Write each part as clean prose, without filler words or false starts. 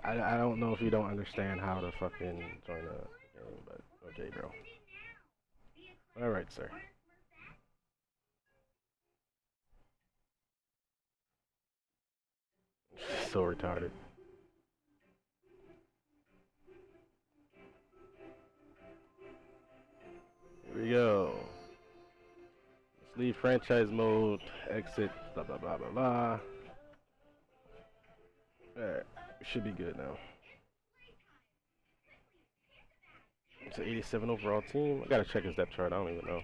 I don't know if you don't understand how to fucking join a game, but okay, bro. All right, sir. So retarded. Here we go. Let's leave franchise mode, exit, blah, blah, blah, blah, blah. Alright, we should be good now. It's an 87 overall team. I gotta check his depth chart, I don't even know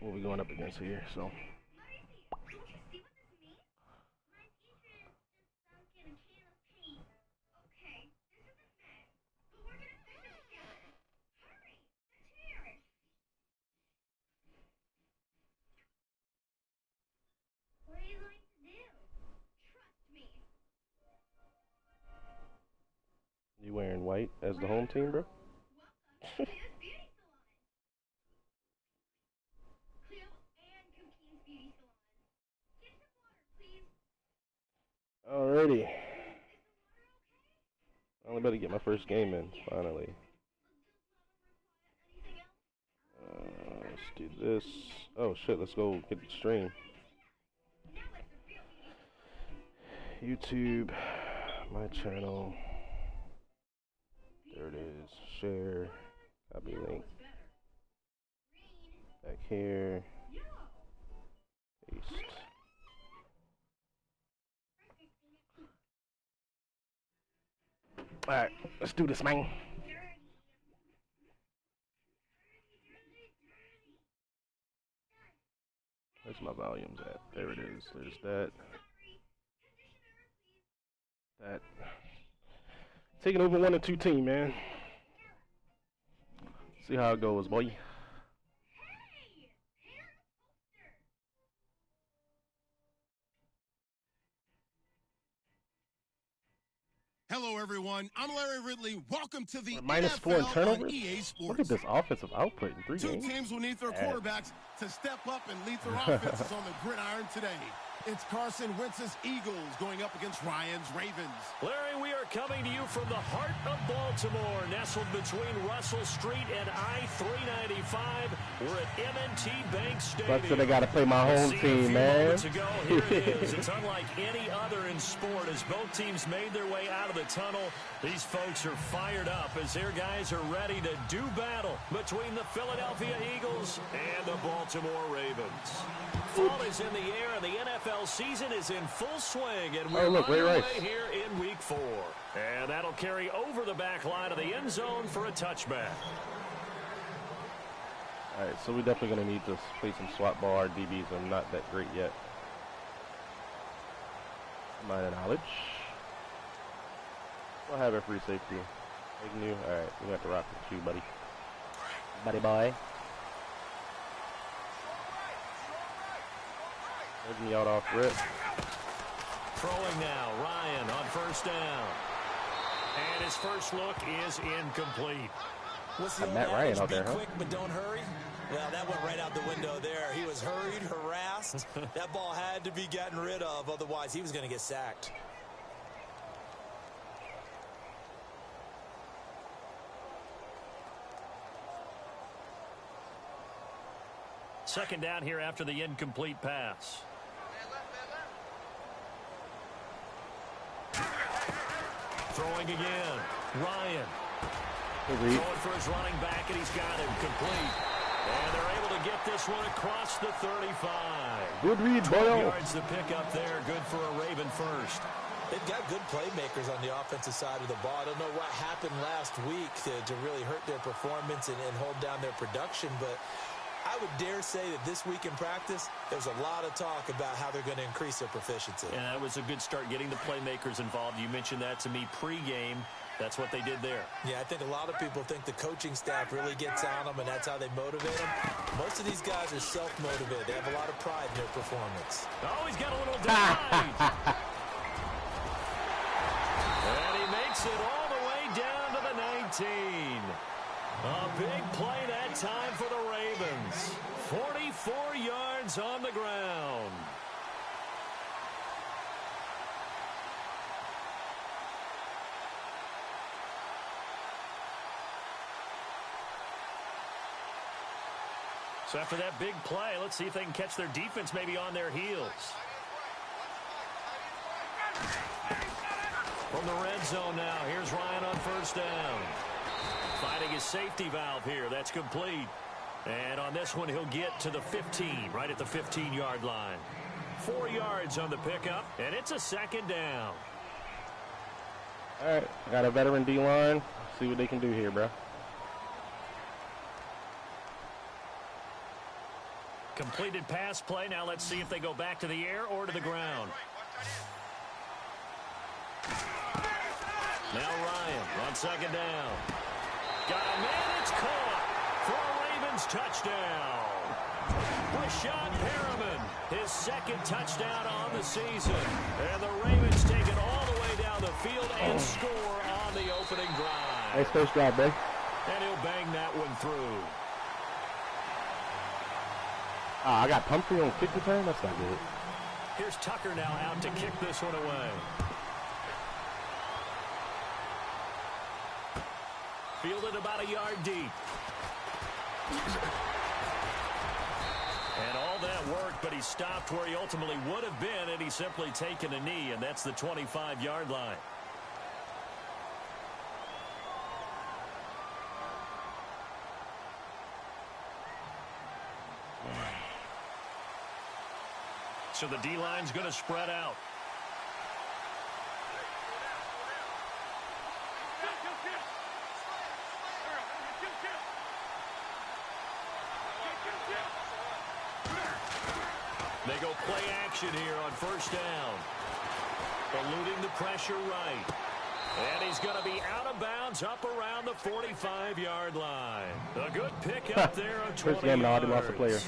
what we going up against here, so. You wearing white as the home team, bro? Alrighty. I only better get my first game in, finally. Let's do this. Oh shit, let's go get the stream. YouTube, my channel. There it is. Share. Copy link. Back here. Paste. Alright, let's do this, man. Where's my volumes at? There it is. There's that. That. Taking over 1 and 2 team, man. See how it goes, boy. Hello, everyone. I'm Larry Ridley. Welcome to the -4 in NFL turnovers. on EA Sports. Look at this offensive output in 3 games. Two teams will need their quarterbacks to step up and lead their offenses on the gridiron today. It's Carson Wentz's Eagles going up against Ryan's Ravens. Larry, we are coming to you from the heart of Baltimore, nestled between Russell Street and I-395. We're at M&T Bank Stadium. But so they got to play my home team, man. Ago, here it is. It's unlike any other in sport as both teams made their way out of the tunnel. These folks are fired up as their guys are ready to do battle between the Philadelphia Eagles and the Baltimore Ravens. Fall is in the air and the NFL season is in full swing, and we're underway here in Week 4. And that'll carry over the back line of the end zone for a touchback. All right, so we're definitely going to need to play some SWAT ball. Our DBs are not that great yet. Minor knowledge. We'll have a free safety. Make new. All right, we got to rock with you, buddy. Buddy boy. Taking you out off rip. Throwing now, Ryan on first down. And his first look is incomplete. What's the Matt Ryan out there, be quick, but don't hurry. Well, that went right out the window there. He was hurried, harassed. That ball had to be gotten rid of, otherwise he was going to get sacked. Second down here after the incomplete pass. Throwing again. Ryan. Throwing for his running back, and he's got him complete. And they're able to get this one across the 35. Good read, 12 yards to pick up there. Good for a Raven first. They've got good playmakers on the offensive side of the ball. I don't know what happened last week to really hurt their performance and hold down their production, but I would dare say that this week in practice, there's a lot of talk about how they're going to increase their proficiency. And that was a good start getting the playmakers involved. You mentioned that to me pregame. That's what they did there. Yeah, I think a lot of people think the coaching staff really gets on them, and that's how they motivate them. Most of these guys are self-motivated. They have a lot of pride in their performance. Oh, he's got a little dive. And he makes it all the way down to the 19. A big play that time for the Ravens. 44 yards on the ground. So after that big play, let's see if they can catch their defense maybe on their heels. From the red zone now, here's Ryan on first down. Finding his safety valve here. That's complete. And on this one, he'll get to the 15, right at the 15-yard line. 4 yards on the pickup, and it's a second down. All right, got a veteran D-line. See what they can do here, bro. Completed pass play. Now let's see if they go back to the air or to the ground. Now Ryan on second down. Got a man, it's caught for a Ravens touchdown. Rashad Perriman, his second touchdown on the season. And the Ravens take it all the way down the field and score on the opening drive. Nice first drive, bro. And he'll bang that one through. I got Pumphrey on kick return. That's not good. Here's Tucker now out to kick this one away. Fielded about a yard deep. And all that worked, but he stopped where he ultimately would have been, and he's simply taken a knee, and that's the 25-yard line. So the D-line's going to spread out. They go play action here on first down. Eluding the pressure right. And he's going to be out of bounds up around the 45-yard line. A good pickup there of 20 yards. Lost a player.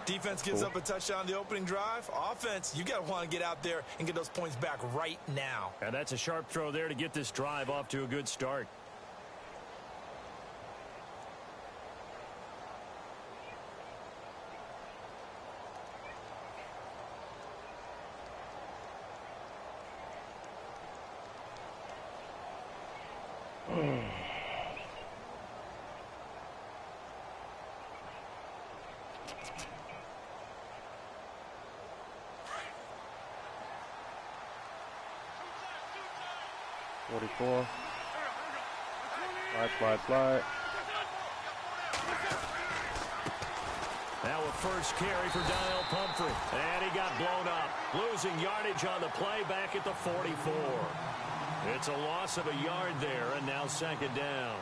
Defense gives up a touchdown the opening drive. Offense, you got to want to get out there and get those points back right now. And that's a sharp throw there to get this drive off to a good start. Slide. Now a first carry for Daniel Pumphrey. And he got blown up. Losing yardage on the play back at the 44. It's a loss of a yard there, and now second down.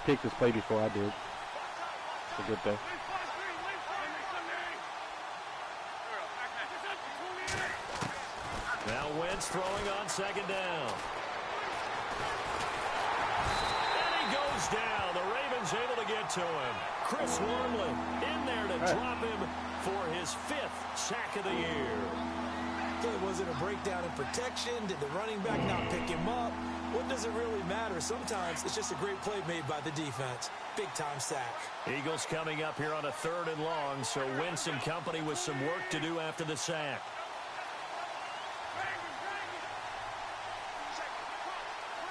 Picked this play before I did. It's a good thing. Now Wentz throwing on second down. And he goes down. The Ravens able to get to him. Chris Wormley in there to drop him for his 5th sack of the year. Was it a breakdown in protection? Did the running back not pick him up? What does it really matter? Sometimes it's just a great play made by the defense. Big-time sack. Eagles coming up here on a 3rd and long, so Wentz and company with some work to do after the sack.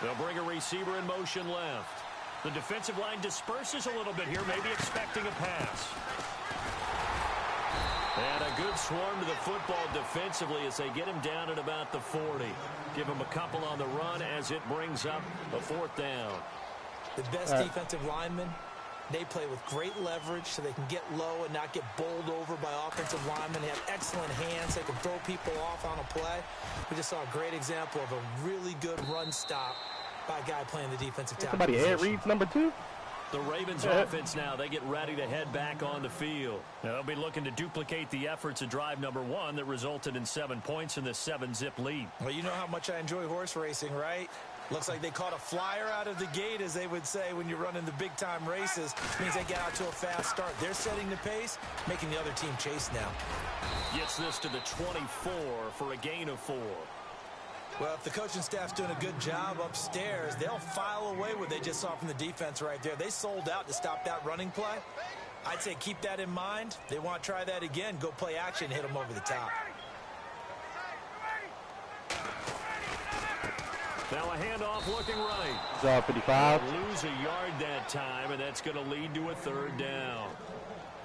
They'll bring a receiver in motion left. The defensive line disperses a little bit here, maybe expecting a pass. And a good swarm to the football defensively as they get him down at about the 40. Give him a couple on the run as it brings up a 4th down. The best defensive linemen, they play with great leverage so they can get low and not get bowled over by offensive linemen. They have excellent hands. They can throw people off on a play. We just saw a great example of a really good run stop by a guy playing the defensive tackle. Somebody Ed Reed's number 2. The Ravens offense now, they get ready to head back on the field. Now, they'll be looking to duplicate the efforts of drive number 1 that resulted in 7 points in the 7-zip lead. Well, you know how much I enjoy horse racing, right? Looks like they caught a flyer out of the gate, as they would say when you're running the big-time races. Means they get out to a fast start. They're setting the pace, making the other team chase now. Gets this to the 24 for a gain of 4. Well, if the coaching staff's doing a good job upstairs, they'll file away what they just saw from the defense right there. They sold out to stop that running play. I'd say keep that in mind. They want to try that again. Go play action, hit them over the top. Now a handoff looking right. Job 55. Lose a yard that time, and that's going to lead to a third down.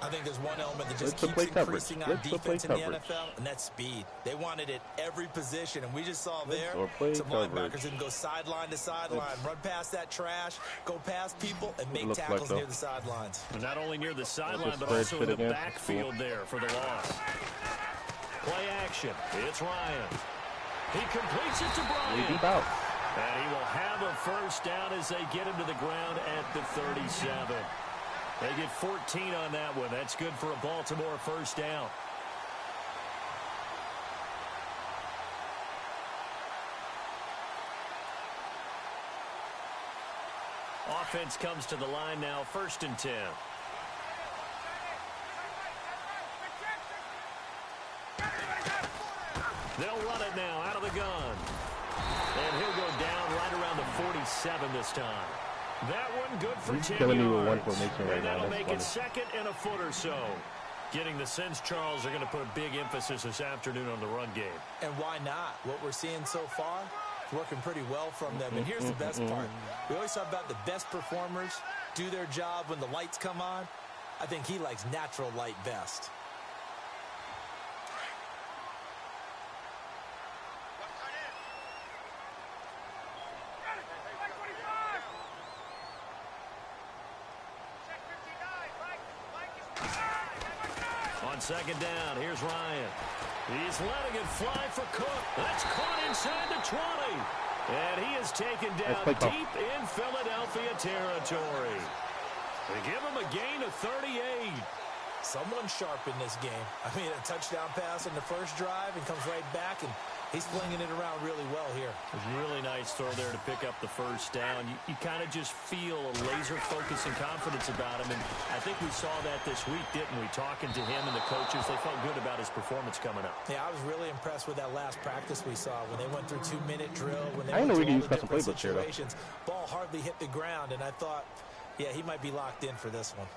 I think there's one element that just keeps increasing on defense in the NFL, and that's speed. They want it at every position, and we just saw there some linebackers can go sideline to sideline, run past that trash, go past people, and make tackles near the sidelines. And not only near the sideline, but also in the backfield there for the loss. Play action. It's Ryan. He completes it to Bryant. And he will have a first down as they get him to the ground at the 37. They get 14 on that one. That's good for a Baltimore first down. Offense comes to the line now, 1st and 10. They'll run it now out of the gun. And he'll go down right around the 47 this time. That one good for 10 yards. And that'll make it 2nd and a foot or so. Getting the sense Charles are going to put a big emphasis this afternoon on the run game. And why not? What we're seeing so far is working pretty well from them. And here's the best part. We always talk about the best performers do their job when the lights come on. I think he likes natural light best. On 2nd down, here's Ryan. He's letting it fly for Cook. That's caught inside the 20. And he is taken down deep in Philadelphia territory. They give him a gain of 38. Someone sharp in this game. I mean, a touchdown pass in the first drive and comes right back, and he's flinging it around really well here. It was a really nice throw there to pick up the first down. You kind of just feel a laser focus and confidence about him, and I think we saw that this week, didn't we? Talking to him and the coaches, they felt good about his performance coming up. Yeah, I was really impressed with that last practice we saw when they went through 2-minute drill, when they I went know we through can all use the custom different playbooks here, situations. Ball hardly hit the ground, and I thought, yeah, he might be locked in for this one.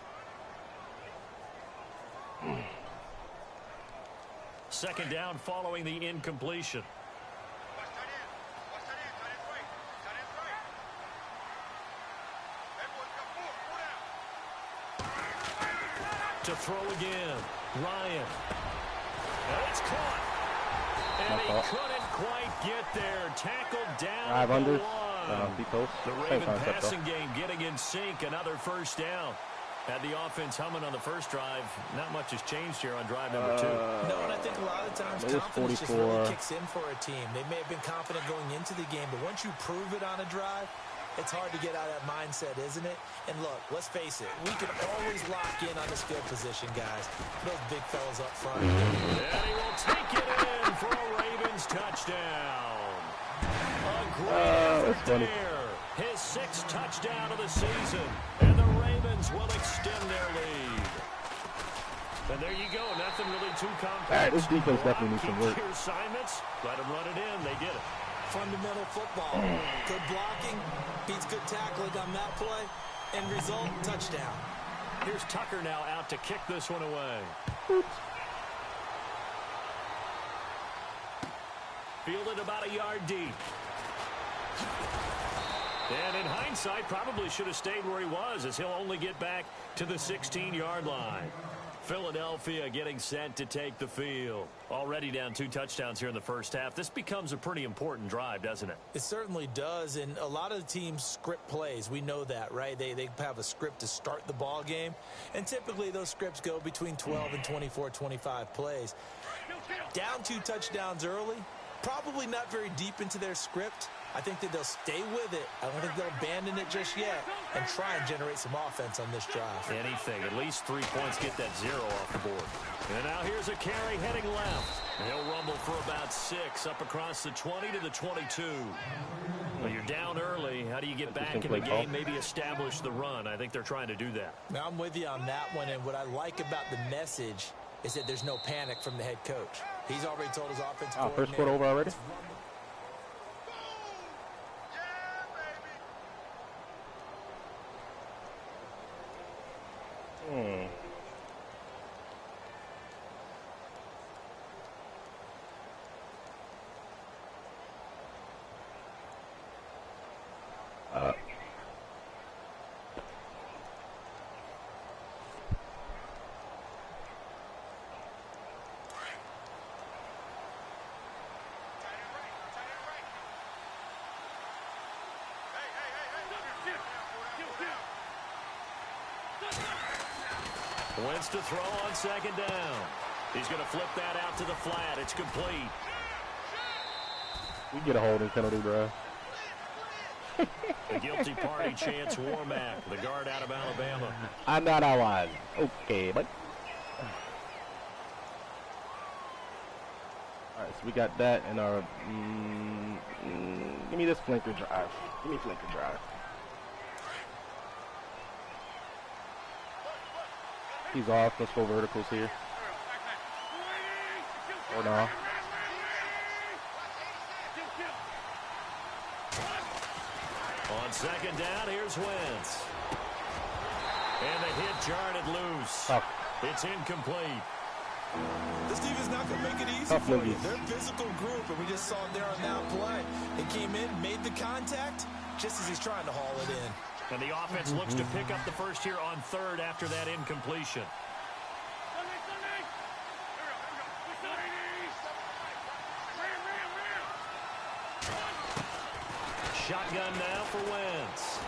2nd down following the incompletion. To throw again, Ryan. And it's caught. And he couldn't quite get there. Tackled down at the line. The Raven passing game getting in sync. Another first down. Had the offense humming on the first drive. Not much has changed here on drive number 2. No, and I think a lot of times confidence just really kicks in for a team. They may have been confident going into the game, but once you prove it on a drive, it's hard to get out of that mindset, isn't it? And look, let's face it, we can always lock in on this field position, guys. Those big fellas up front. And he will take it in for a Ravens touchdown. A great effort there. His 6th touchdown of the season. And the Ravens will extend their lead. And there you go. Nothing really too complex. All right, this defense definitely needs some work. Your assignments, let them run it in. They did it. Fundamental football. Good blocking, beats good tackling on that play, and result, touchdown. Here's Tucker now out to kick this one away. Fielded about a yard deep. And in hindsight, probably should have stayed where he was, as he'll only get back to the 16-yard line. Philadelphia getting set to take the field. Already down 2 touchdowns here in the first half. This becomes a pretty important drive, doesn't it? It certainly does, and a lot of the teams script plays. We know that, right? They have a script to start the ball game, and typically those scripts go between 12 and 24, 25 plays. Down 2 touchdowns early, probably not very deep into their script. I think that they'll stay with it. I don't think they'll abandon it just yet and try and generate some offense on this drive. Anything. At least 3 points. Get that 0 off the board. And now here's a carry heading left. He'll rumble for about 6 up across the 20 to the 22. Well, you're down early. How do you get back in the game? Maybe establish the run. I think they're trying to do that. Now, I'm with you on that one. And what I like about the message is that there's no panic from the head coach. He's already told his offensive coordinator. First quarter over already? Wentz to throw on second down. He's going to flip that out to the flat. It's complete. We get a holding penalty, bro. The guilty party chants Warmack, the guard out of Alabama. I'm not outlined. Okay, but. Alright, so we got that in our. Give me this flanker drive. Give me flanker drive. He's off. Let's go verticals here. Or no. On second down, here's Wentz. And the hit jarred it loose. Oh. It's incomplete. This team is not going to make it easy for you. They're a physical group, and we just saw it there on that play. It came in, made the contact, just as he's trying to haul it in. And the offense looks to pick up the first here on third after that incompletion. Shotgun now for Wentz.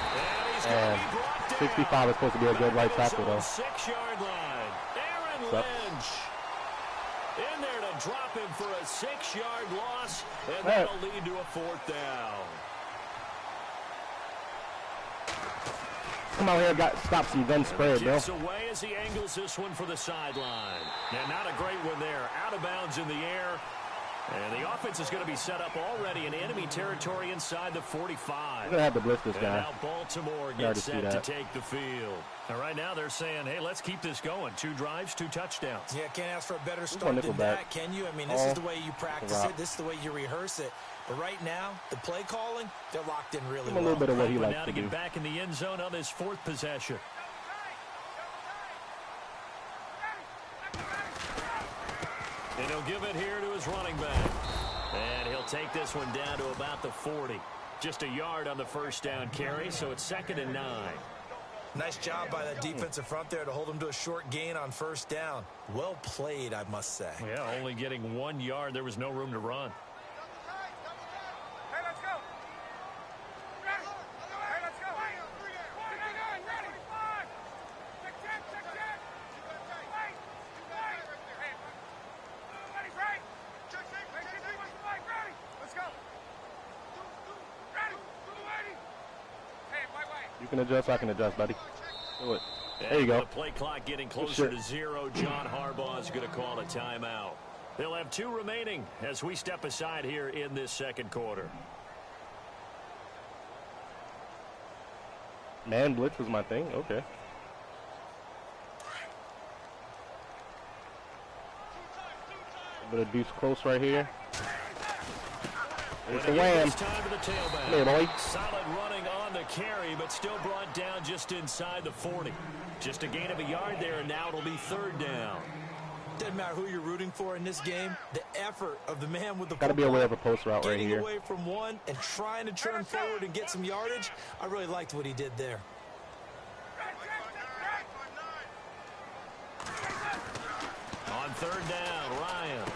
And he's going to be brought down. 65 is supposed to be a good right tackle, though. 6-yard line. Aaron Lynch in there to drop him for a 6-yard loss, and that'll lead to a fourth down. Come out here, stop some gun spread, bro. Gets away as he angles this one for the sideline. And not a great one there. Out of bounds in the air. And the offense is going to be set up already in enemy territory inside the 45. We're going to have to blitz this guy. And now Baltimore gets set to take the field. And right now they're saying, hey, let's keep this going. 2 drives, 2 touchdowns. Yeah, can't ask for a better start than that, can you? I mean, this is the way you practice it. This is the way you rehearse it. But right now, the play calling, they're locked in really well. A little bit of what he likes now to get do. Back in the end zone on his 4th possession. And he'll give it here to his running back. And he'll take this one down to about the 40. Just a yard on the first down carry, so it's 2nd and 9. Nice job by that defensive front there to hold him to a short gain on first down. Well played, I must say. Yeah, only getting 1 yard. There was no room to run. Hey, let's go. Ready. Hey, let's go. Ready. Ready. 5. Check. Wait. Hey. Everybody's right. Check. Ready. Let's go. Ready. Hey, wait. You can adjust, I can adjust, buddy. Do it. There you go. The play clock getting closer to 0. John Harbaugh is going to call a timeout. They'll have 2 remaining as we step aside here in this second quarter. Man, blitz was my thing. Okay. A bit of deuce close right here. It's the wham. Come here, boy. Solid running on the carry, but still brought down just inside the 40. Just a gain of a yard there, and now it'll be 3rd down. Doesn't matter who you're rooting for in this game. The effort of the man with the Got to be aware of a post route right here. Getting away from one and trying to turn forward and get some yardage. I really liked what he did there. On 3rd down, Ryan.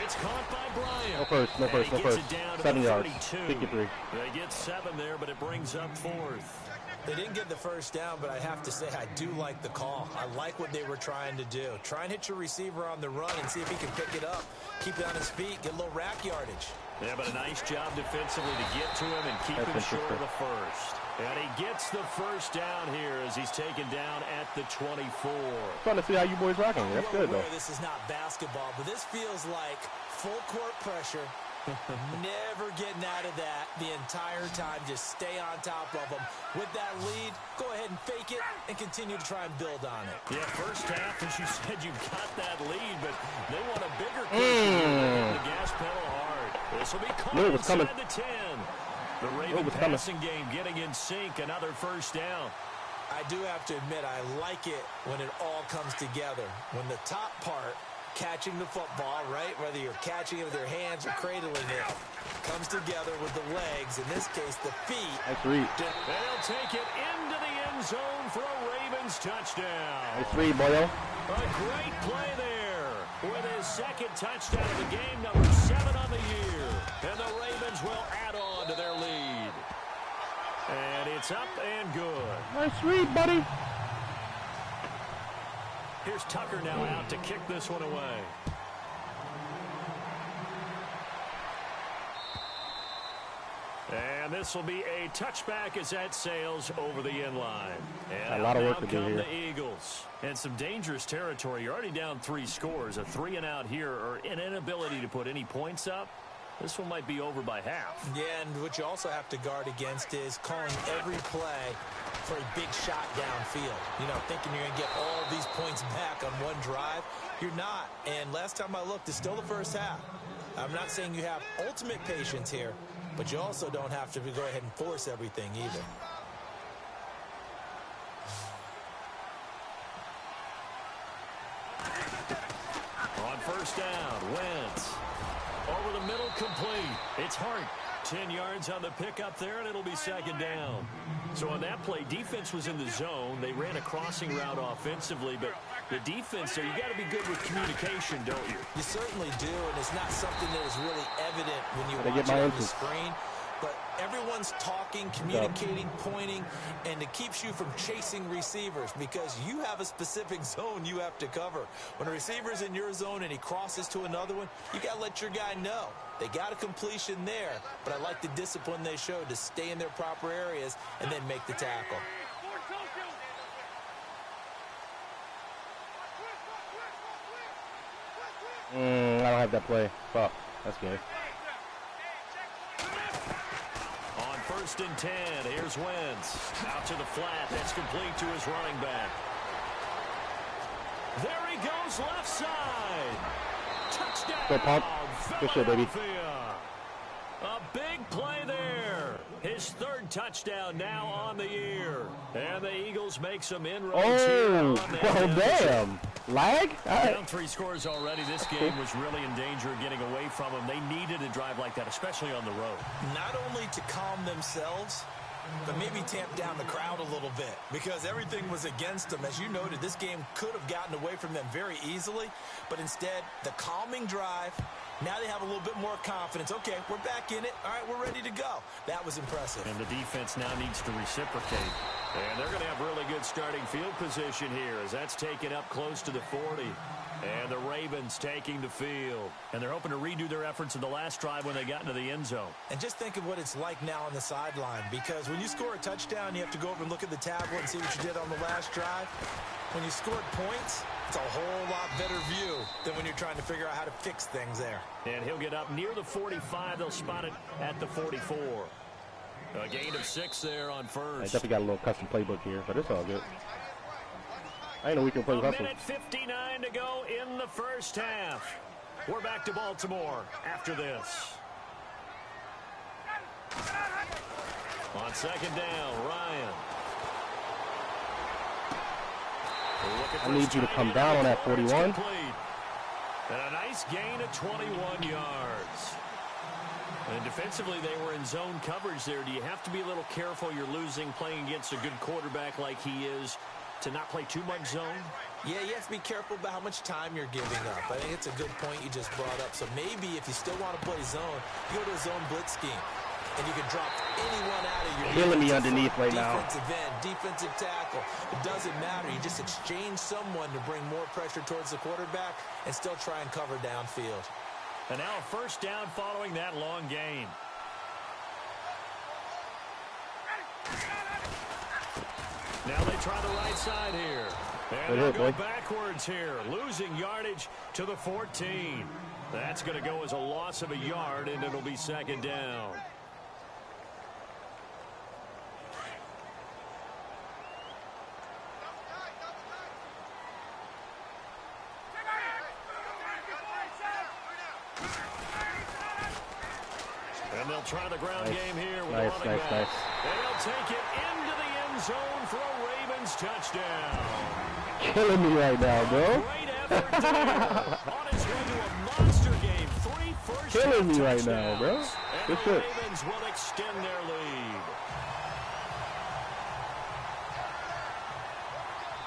It's caught by Bryant. No first. 7 yards. 53. They get 7 there, but it brings up 4th. They didn't get the first down, but I have to say I do like the call. I like what they were trying to do. Try and hit your receiver on the run and see if he can pick it up. Keep it on his feet, get a little rack yardage. Yeah, but a nice job defensively to get to him and keep him short of the first. And he gets the first down here as he's taken down at the 24. Trying to see how you boys rocking. That's good, though. This is not basketball, but this feels like full court pressure. Never getting out of that the entire time. Just stay on top of them. With that lead, go ahead and fake it and continue to try and build on it. Yeah, first half, as you said, you got that lead, but they want a bigger cushion. The gas pedal hard. This will be caught inside the 10. The Raven passing game getting in sync. Another first down. I do have to admit, I like it when it all comes together. When the top part catching the football, right? Whether you're catching it with your hands or cradling it, comes together with the legs. In this case, the feet. Nice read. They'll take it into the end zone for a Ravens touchdown. Nice read, boyo. A great play there with his second touchdown of the game, number 7 on the year. And the Ravens will add on to their lead. And it's up and good. Nice read, buddy. Here's Tucker now out to kick this one away. And this will be a touchback as that sails over the end line. And a lot of work to now do come here. the Eagles. And some dangerous territory. You're already down 3 scores. A 3-and-out here, or an inability to put any points up. This one might be over by half. Yeah, and what you also have to guard against is calling every play for a big shot downfield. You know, thinking you're going to get all these points back on one drive. You're not. And last time I looked, it's still the first half. I'm not saying you have ultimate patience here, but you also don't have to go ahead and force everything either. On first down, Wentz. Over the middle, complete. It's Hart. 10 yards on the pickup there, and it'll be second down. So on that play, defense was in the zone. They ran a crossing route offensively, but the defense there, you got to be good with communication, don't you? You certainly do, and it's not something that is really evident when you Gotta watch get it my on the inches. screen. But everyone's talking, communicating, pointing, and it keeps you from chasing receivers because you have a specific zone you have to cover. When a receiver's in your zone and he crosses to another one, you got to let your guy know. They got a completion there, but I like the discipline they showed to stay in their proper areas and then make the tackle. I don't have that play. Fuck. That's good. On first and 10, here's Wentz. Out to the flat. That's complete to his running back. There he goes, left side. Touchdown. Go, Pump. Good shit, baby. Philadelphia. A big play there. His 3rd touchdown now on the year. And the Eagles make some inroads here Oh, on that well, deficit. damn. Lag? All right. Down 3 scores already. This game was really in danger of getting away from them. They needed a drive like that, especially on the road. Not only to calm themselves, but maybe tamp down the crowd a little bit because everything was against them. As you noted, this game could have gotten away from them very easily, but instead, the calming drive, now they have a little bit more confidence. Okay, we're back in it. All right, we're ready to go. That was impressive. And the defense now needs to reciprocate. And they're going to have really good starting field position here as that's taken up close to the 40. And the Ravens taking the field. And they're hoping to redo their efforts in the last drive when they got into the end zone. And just think of what it's like now on the sideline because when you score a touchdown, you have to go over and look at the tablet and see what you did on the last drive. When you scored points, it's a whole lot better view than when you're trying to figure out how to fix things there. And he'll get up near the 45. They'll spot it at the 44. A gain of 6 there on I first. definitely got a little custom playbook here, but it's all good. I didn't know we can play A hustle. minute 59 to go in the first half. We're back to Baltimore after this. On second down, Ryan. I need you to come down on that 41. And a nice gain of 21 yards. And defensively, they were in zone coverage there. Do you have to be a little careful? You're losing playing against a good quarterback like he is to not play too much zone? Yeah, you have to be careful about how much time you're giving up. I think it's a good point you just brought up. So maybe if you still want to play zone, you go to a zone blitz scheme. And you can drop anyone out of your Killing me underneath right now. defensive end, defensive tackle. It doesn't matter. You just exchange someone to bring more pressure towards the quarterback and still try and cover downfield. And now a first down following that long gain. Now they try the right side here. And they'll go backwards here, losing yardage to the 14. That's going to go as a loss of a yard, and it'll be second down. And they'll try the ground game here with a running back. And they'll take it into the end zone for a Ravens touchdown. Killing me right now, bro. Great for Dare. On his way to a monster game. 3 first Killing me right touchdowns. now, bro. And Good the shit. Ravens will extend their lead.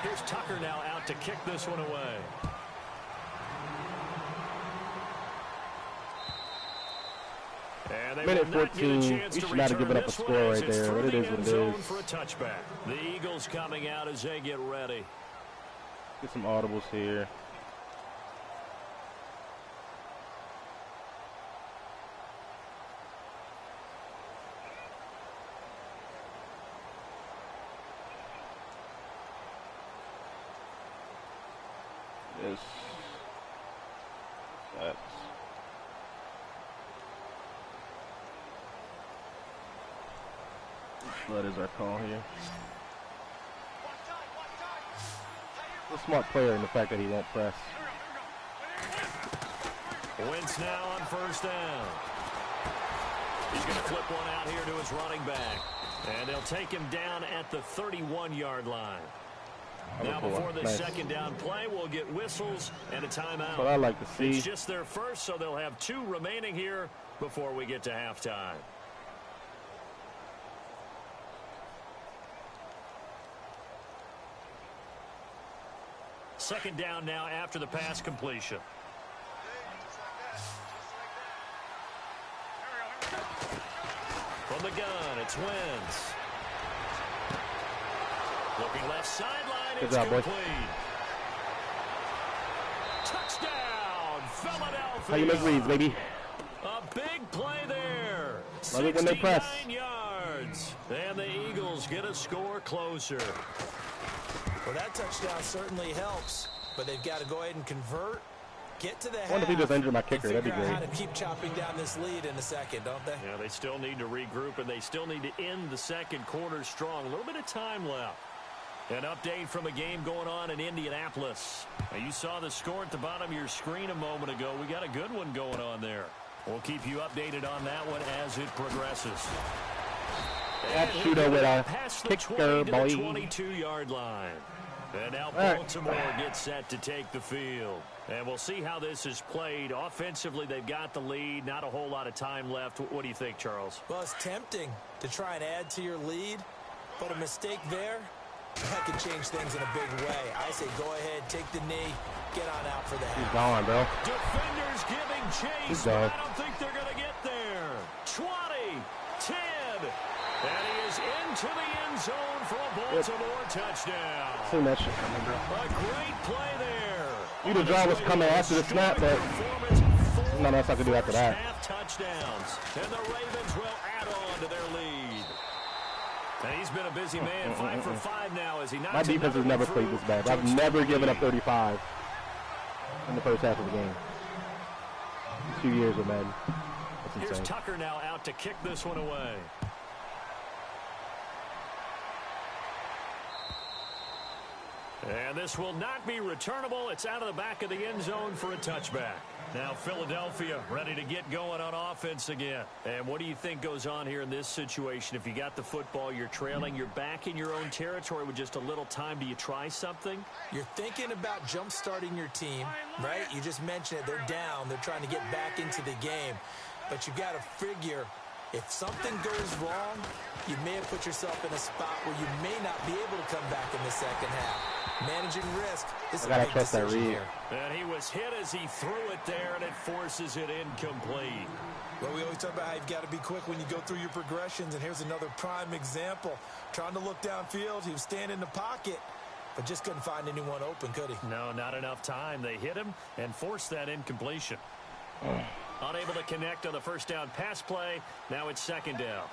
Here's Tucker now out to kick this one away. And they Minute will not get a 14. chance You to should not have given up a return this score one right as it's there, through but it the is what end it zone is. for a touchback. The Eagles coming out as they get ready. Get some audibles here. Yes. That's. What is our call here? A smart player in the fact that he won't press. Wentz now on first down. He's going to flip one out here to his running back. And they'll take him down at the 31-yard line. Now before this second down play, we'll get whistles and a timeout. That's what I like to see. It's just their first, so they'll have 2 remaining here before we get to halftime. Second down now after the pass completion. From the gun, it's Wentz. Looking left sideline, Good it's job, boy. complete. Touchdown, Philadelphia. How you make reads, baby? A big play there. Love it when they press. 69 yards. And the Eagles get a score closer. Well, that touchdown certainly helps, but they've got to go ahead and convert, get to the half. I wonder if he just injured my kicker. That'd be figure out great. how to keep chopping down this lead in a second, don't they? Yeah, they still need to regroup, and they still need to end the second quarter strong. A little bit of time left. An update from a game going on in Indianapolis. Now, you saw the score at the bottom of your screen a moment ago. We got a good one going on there. We'll keep you updated on that one as it progresses. That shooter with a kicker, boy. 22-yard line. And now Baltimore gets set to take the field. And we'll see how this is played. Offensively, they've got the lead. Not a whole lot of time left. What do you think, Charles? Well, it's tempting to try and add to your lead, but a mistake there, that could change things in a big way. I say go ahead, take the knee, get on out for the half. He's gone, bro. Defenders giving chase, He's but gone. I don't think they're going to get there. 20, 10, and he is into the end zone for a Baltimore touchdown. Seen that shit coming, bro. A great play there. You the draw was coming after the snap, but nothing else I could do after that. Half touchdowns, and the Ravens will add on to their lead. And he's been a busy man, 5 for 5 now as he knocks My defense has never played this bad. I've never given up 35 in the first half of the game. 2 years of Madden. That's Here's insane. Tucker now out to kick this one away. And this will not be returnable. It's out of the back of the end zone for a touchback. Now Philadelphia ready to get going on offense again. And what do you think goes on here in this situation? If you got the football, you're trailing, you're back in your own territory with just a little time. Do you try something? You're thinking about jump-starting your team, right? You just mentioned it. They're down. They're trying to get back into the game. But you've got to figure if something goes wrong, you may have put yourself in a spot where you may not be able to come back in the second half. Managing risk is a big decision here. And he was hit as he threw it there, and it forces it incomplete. Well, we always talk about how you've got to be quick when you go through your progressions, and here's another prime example. Trying to look downfield, he was standing in the pocket, but just couldn't find anyone open, could he? No, not enough time. They hit him and forced that incompletion. Unable to connect on the first down pass play. Now it's second down.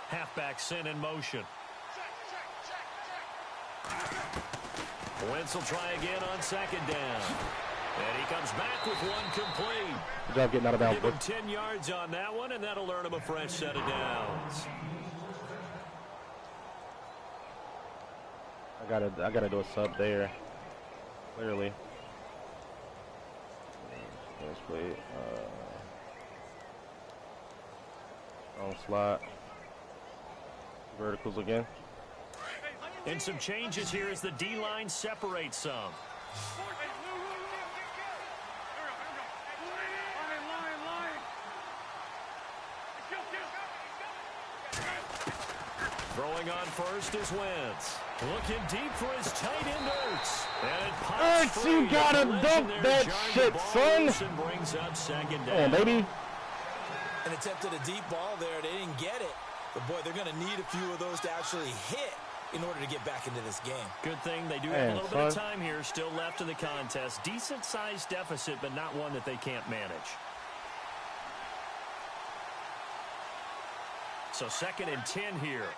Halfback sent in motion. Wentz will try again on second down. And he comes back with one complete. Good job getting out of bounds. Give him 10 yards on that one, and that'll earn him a fresh set of downs. I gotta do a sub there. Clearly. Let's play. Wrong slot. Verticals again. And some changes here as the D-line separates some. Throwing on first is Wentz. Looking deep for his tight end Ertz. And it pops free. You gotta dunk that shit, son. And brings up second down. Oh, baby. An attempt at a deep ball there. They didn't get it. But, boy, they're going to need a few of those to actually hit in order to get back into this game. Good thing they do have a little bit of time here still left in the contest. Decent-sized deficit, but not one that they can't manage. So 2nd and 10 here.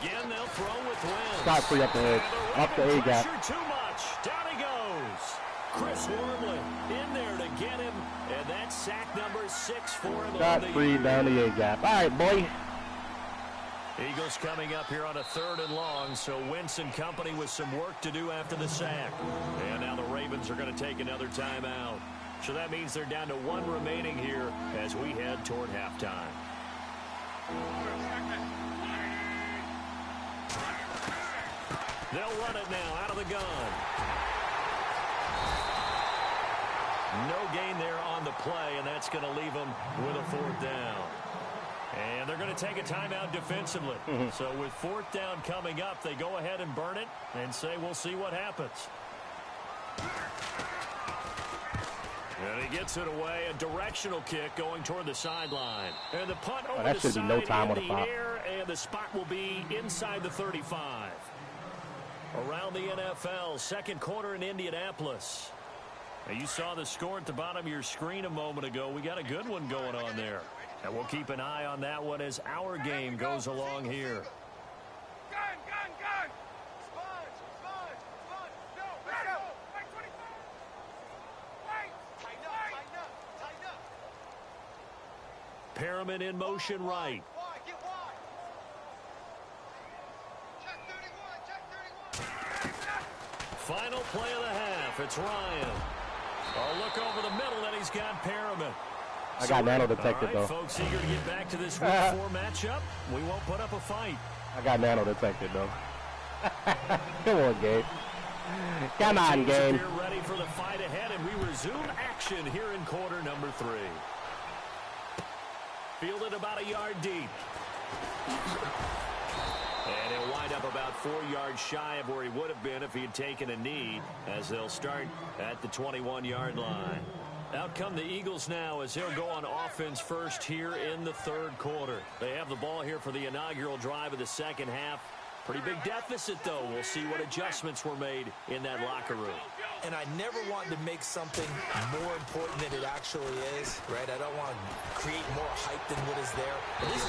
Again, they'll throw with Wentz. Scott free up the edge. Up the A gap. Too much. Down he goes. Chris Wormley in there to get him. And that's sack number 6 for him. Scott free down the A gap. All right, boy. Eagles coming up here on a 3rd and long. So Wentz and company with some work to do after the sack. And now the Ravens are going to take another timeout. So that means they're down to 1 remaining here as we head toward halftime. They'll run it now out of the gun. No gain there on the play, and that's going to leave them with a 4th down. And they're going to take a timeout defensively. So with 4th down coming up, they go ahead and burn it and say we'll see what happens. And he gets it away, a directional kick going toward the sideline. And the punt over the side no time in on the air, and the spot will be inside the 35. Around the NFL, 2nd quarter in Indianapolis. Now you saw the score at the bottom of your screen a moment ago. We got a good one going on there. And we'll keep an eye on that one as our game goes along here. Gun! Sponge! No, let's go! Wait, 25! Wait! Tighten up! Perriman in motion right. Get wide! Check 31! Final play of the half. It's Ryan. Oh, look over the middle, and he's got Perriman. I got nano detected, though. folks Eager to get back to this week 4 matchup. We won't put up a fight. I got nano detected, though. Come on, Gabe. Come on, Gabe. We're ready for the fight ahead, and we resume action here in quarter number 3. Fielded about a yard deep. And he'll wind up about 4 yards shy of where he would have been if he had taken a knee, as they'll start at the 21-yard line. Out come the Eagles now as they'll go on offense first here in the 3rd quarter. They have the ball here for the inaugural drive of the 2nd half. Pretty big deficit, though. We'll see what adjustments were made in that locker room. And I never want to make something more important than it actually is, right? I don't want to create more hype than what is there. But this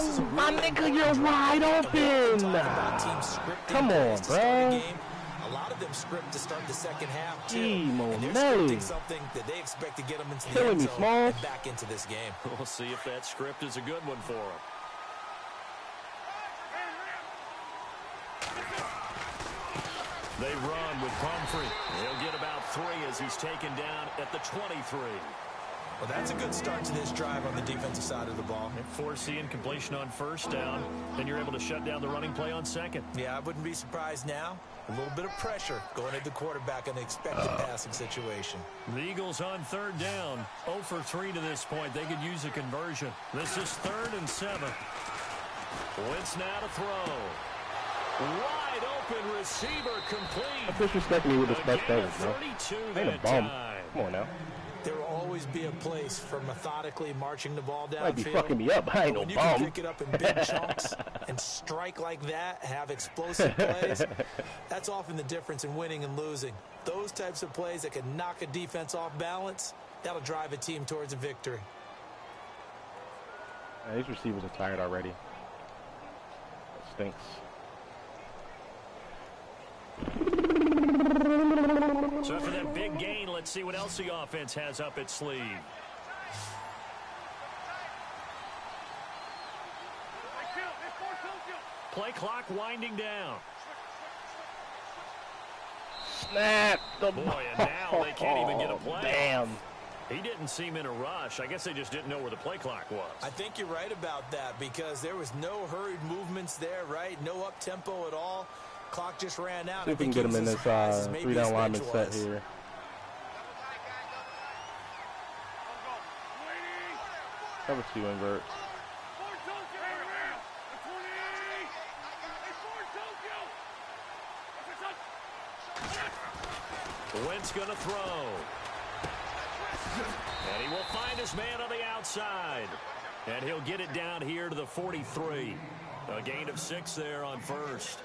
is a my nigga, you're wide open. Come on, bro. A lot of them script to start the 2nd half, too. And they're scripting something that they expect to get them into the end zone and back into this game. We'll see if that script is a good one for them. They run with Pumphrey. He'll get about 3 as he's taken down at the 23. Well, that's a good start to this drive on the defensive side of the ball. And forcing completion on 1st down, then you're able to shut down the running play on 2nd. Yeah, I wouldn't be surprised now. A little bit of pressure going at the quarterback in an expected passing situation. The Eagles on 3rd down, 0 for 3 to this point. They could use a conversion. This is 3rd and 7. Wentz now to throw. Wide open receiver complete. Disrespect me with this best coverage, bro. Ain't a bum. Come on now. There will always be a place for methodically marching the ball downfield. Might be fucking me up. I ain't no when you bum. can pick it up in big chunks and strike like that, have explosive plays, that's often the difference in winning and losing. Those types of plays that can knock a defense off balance, that'll drive a team towards a victory. These receivers are tired already. That stinks. So after that big gain, let's see what else the offense has up its sleeve. play clock winding down. Snap the Boy, and now they can't even get a play. Damn. He didn't seem in a rush. I guess they just didn't know where the play clock was. I think you're right about that because there was no hurried movements there, right? No up-tempo at all. Clock just ran out. See if we can get him in this 3-down lineman set here. Cover 2 invert. Wentz going to throw. And he will find his man on the outside. And he'll get it down here to the 43. A gain of 6 there on first.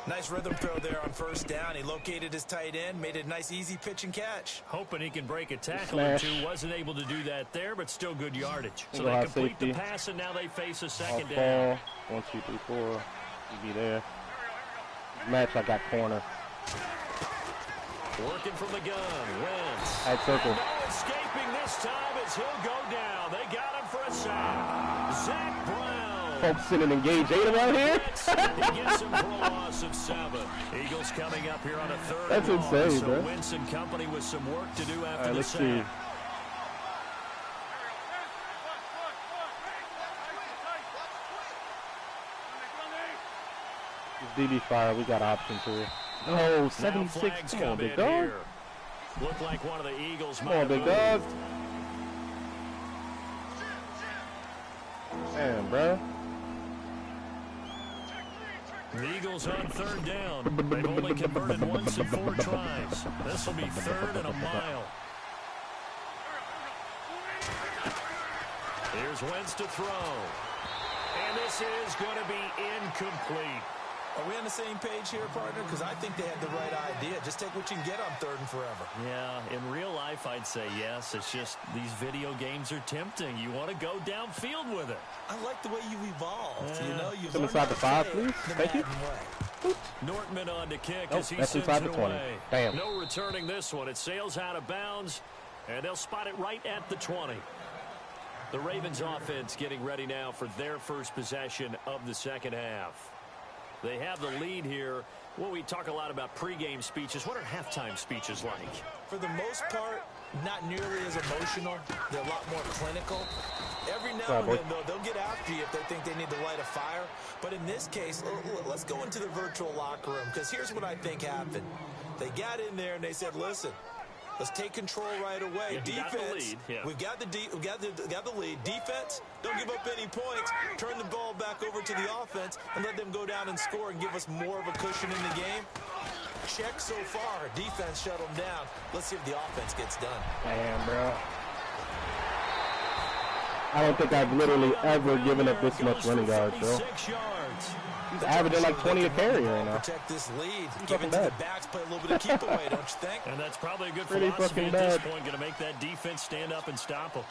Nice rhythm throw there on first down. He located his tight end, made it a nice easy pitch and catch. Hoping he can break a tackle or two. Wasn't able to do that there, but still good yardage. So they complete the pass, and now they face a second down. 1, 2, 3, 4. You be there. Match, I got corner. Working from the gun. Wentz. At circle. And no escaping this time as he'll go down. They got him for a sack. Zach Brown. Focusing and engage 8 around here. He gets him for a loss of 7. Eagles coming up here on a 3rd. That's insane, so bro. Wentz and company with some work to do after the sack. See. DB fire, we got options here. Oh, 76. Come on, big dog. Looked like one of the Eagles. Come on, big dog. Damn, bro. The Eagles on 3rd down. They've only converted once in 4 tries. This will be 3rd and a mile. Here's Wentz to throw. And this is going to be incomplete. Are we on the same page here, partner? Because I think they had the right idea. Just take what you can get on 3rd and forever. Yeah, in real life, I'd say yes. It's just these video games are tempting. You want to go downfield with it. I like the way you evolved. Yeah. You know, you've Come learned inside the how 5, to play please. the Thank you. Madden way. Nortman on to kick Nope, as he that's sends inside it the 20. away. Damn. No returning this one. It sails out of bounds, and they'll spot it right at the 20. The Ravens offense getting ready now for their first possession of the second half. They have the lead here. Well, we talk a lot about pregame speeches. What are halftime speeches like? For the most part, not nearly as emotional. They're a lot more clinical. Every now and then, though, they'll get after you if they think they need to light a fire. But in this case, let's go into the virtual locker room, because here's what I think happened. They got in there and they said, listen, let's take control right away. Defense, we've got the lead. Defense, don't give up any points. Turn the ball back over to the offense and let them go down and score and give us more of a cushion in the game. Check so far. Defense shut them down. Let's see if the offense gets done. Damn, bro. I don't think I've literally ever given up this much running yards, bro. He's averaging like 20 a carry right now. Protect this lead. Give it to the backs. Play a little bit of keep away, don't you think? And that's probably a good Pretty philosophy fucking at this bad. point. Going to make that defense stand up and stop them.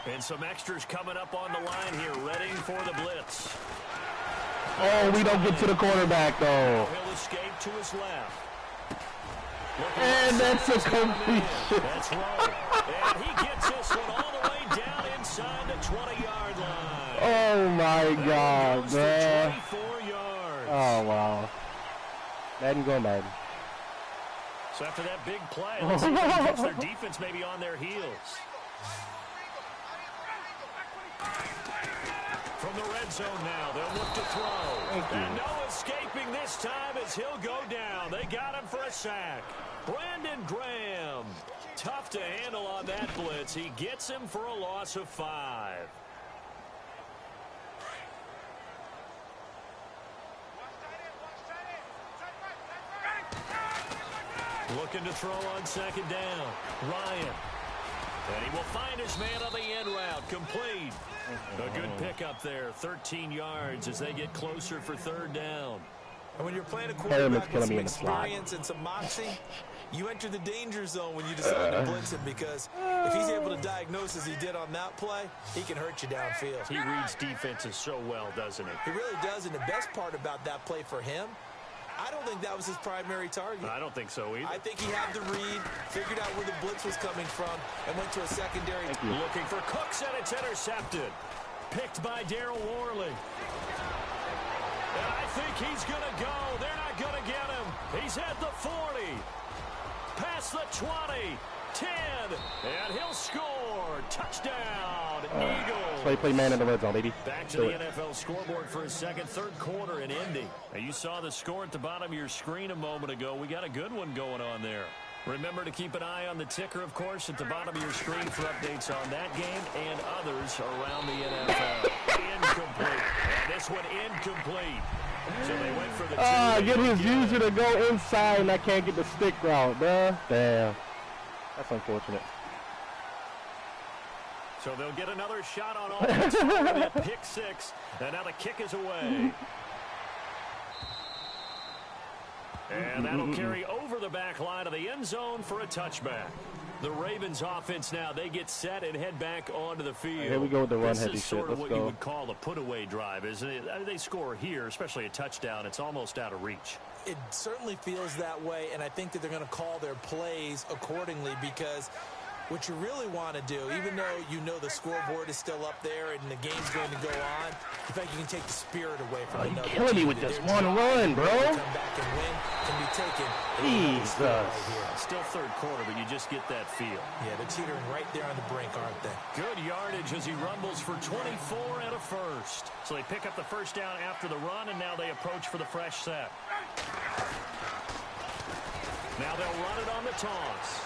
And some extras coming up on the line here, ready for the blitz. Oh, we don't get to the quarterback, though. He'll escape to his left. And that's a completion. That's right. And he gets this one all the way down inside the 20-yard line. Oh, my God, man. 24 yards. Oh, wow. Madden go Madden. So after that big play, let's see if they can catch their defense maybe on their heels. From the red zone now, they'll look to throw. And no escaping this time as he'll go down. They got him for a sack. Brandon Graham, tough to handle on that blitz. He gets him for a loss of 5. Looking to throw on second down. Ryan. And he will find his man on the end route. Complete. A good pickup there. 13 yards as they get closer for 3rd down. And when you're playing a quarterback with some experience and some moxie, you enter the danger zone when you decide to blitz him, because if he's able to diagnose as he did on that play, he can hurt you downfield. He reads defenses so well, doesn't he? He really does, and the best part about that play for him, I don't think that was his primary target. I don't think so either. I think he had the read, figured out where the blitz was coming from, and went to a secondary. Looking for Cooks, and it's intercepted. Picked by Darryl Worley. And I think he's going to go. They're not going to get him. He's at the 40. Past the 20. 10. And he'll score. Touchdown, Eagles. Play man in the red zone, baby. Back to the NFL scoreboard for a second. Third quarter in Indy. Now, you saw the score at the bottom of your screen a moment ago. We got a good one going on there. Remember to keep an eye on the ticker, of course, at the bottom of your screen for updates on that game and others around the NFL. Incomplete. And this one incomplete. So they went for the two. Get his user to go inside, and I can't get the stick route, bruh. Damn. That's unfortunate. So they'll get another shot on offense following a pick six. And now the kick is away. And that'll carry over the back line of the end zone for a touchback. The Ravens offense now, they get set and head back onto the field. Here we go with the run heavy This is shit. sort of Let's what you go. would call a put-away drive, isn't it? They score here, especially a touchdown. It's almost out of reach. It certainly feels that way, and I think that they're going to call their plays accordingly because what you really want to do, even though you know the scoreboard is still up there and the game's going to go on, I think you can take the spirit away from another team. You're killing me with this one run, bro. Come back and win can be taken. Jesus. Right here. Still third quarter, but you just get that feel. Yeah, they're teetering right there on the brink, aren't they? Good yardage as he rumbles for 24 and a first. So they pick up the first down after the run, and now they approach for the fresh set. Now they'll run it on the toss.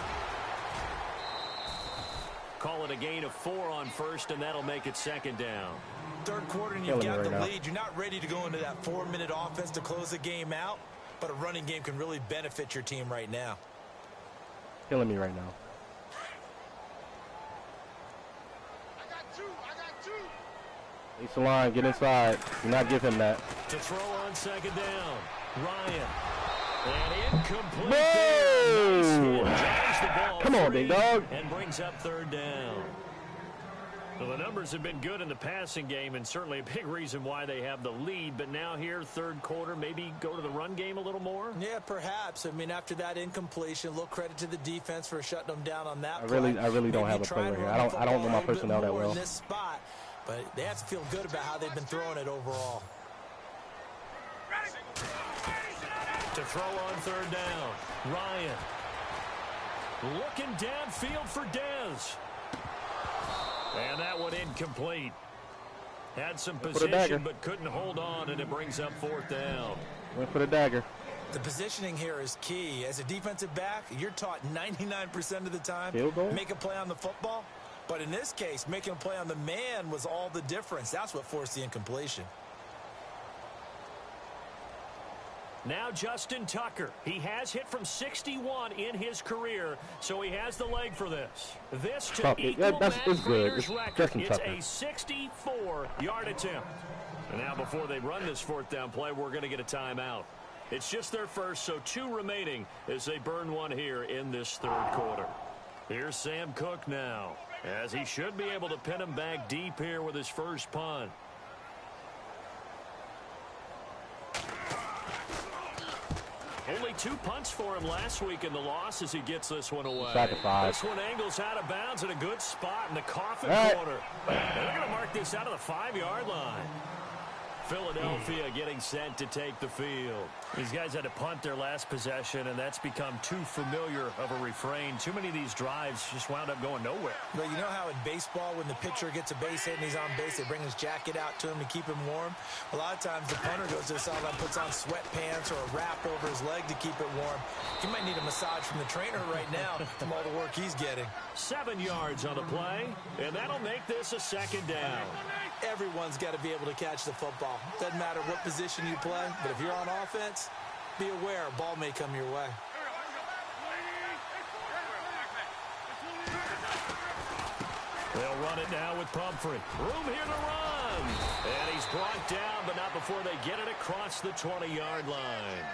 Call it a gain of 4 on first, and that'll make it second down. Third quarter, and you've got the lead. You're not ready to go into that 4-minute offense to close the game out, but a running game can really benefit your team right now. Killing me right now. I got two. East the line, get inside. Do not give him that. To throw on second down, Ryan. And incomplete. Whoa! Nice the ball Come on, big dog. And brings up third down. Well, the numbers have been good in the passing game and certainly a big reason why they have the lead. But now here, third quarter, maybe go to the run game a little more? Yeah, perhaps. I mean, after that incompletion, a little credit to the defense for shutting them down on that I really don't have a player here. I don't know my personnel that well. In this spot, but they have to feel good about how they've been throwing it overall. To throw on third down, Ryan. Looking downfield for Dez. And that one incomplete. Had some position, but couldn't hold on, and it brings up fourth down. Went for the dagger. The positioning here is key. As a defensive back, you're taught 99% of the time, make a play on the football. But in this case, making a play on the man was all the difference. That's what forced the incompletion. Now Justin Tucker. He has hit from 61 in his career, so he has the leg for this. This to equal Matt Breer's record. It's a 64-yard attempt. And now before they run this fourth down play, we're going to get a timeout. It's just their first, so 2 remaining as they burn one here in this third quarter. Here's Sam Cook now, as he should be able to pin him back deep here with his first punt. Only 2 punts for him last week in the loss as he gets this one away. This one angles out of bounds in a good spot in the coffin corner. They're going to mark this out of the 5-yard line. Philadelphia getting set to take the field. These guys had to punt their last possession, and that's become too familiar of a refrain. Too many of these drives just wound up going nowhere. But you know how in baseball, when the pitcher gets a base hit and he's on base, they bring his jacket out to him to keep him warm? A lot of times the punter goes to the sideline, puts on sweatpants or a wrap over his leg to keep it warm. He might need a massage from the trainer right now from all the work he's getting. 7 yards on the play, and that'll make this a second down. Everyone's got to be able to catch the football. Doesn't matter what position you play, but if you're on offense, be aware a ball may come your way. They'll run it now with Pumphrey. Room here to run. And he's brought down, but not before they get it across the 20-yard line.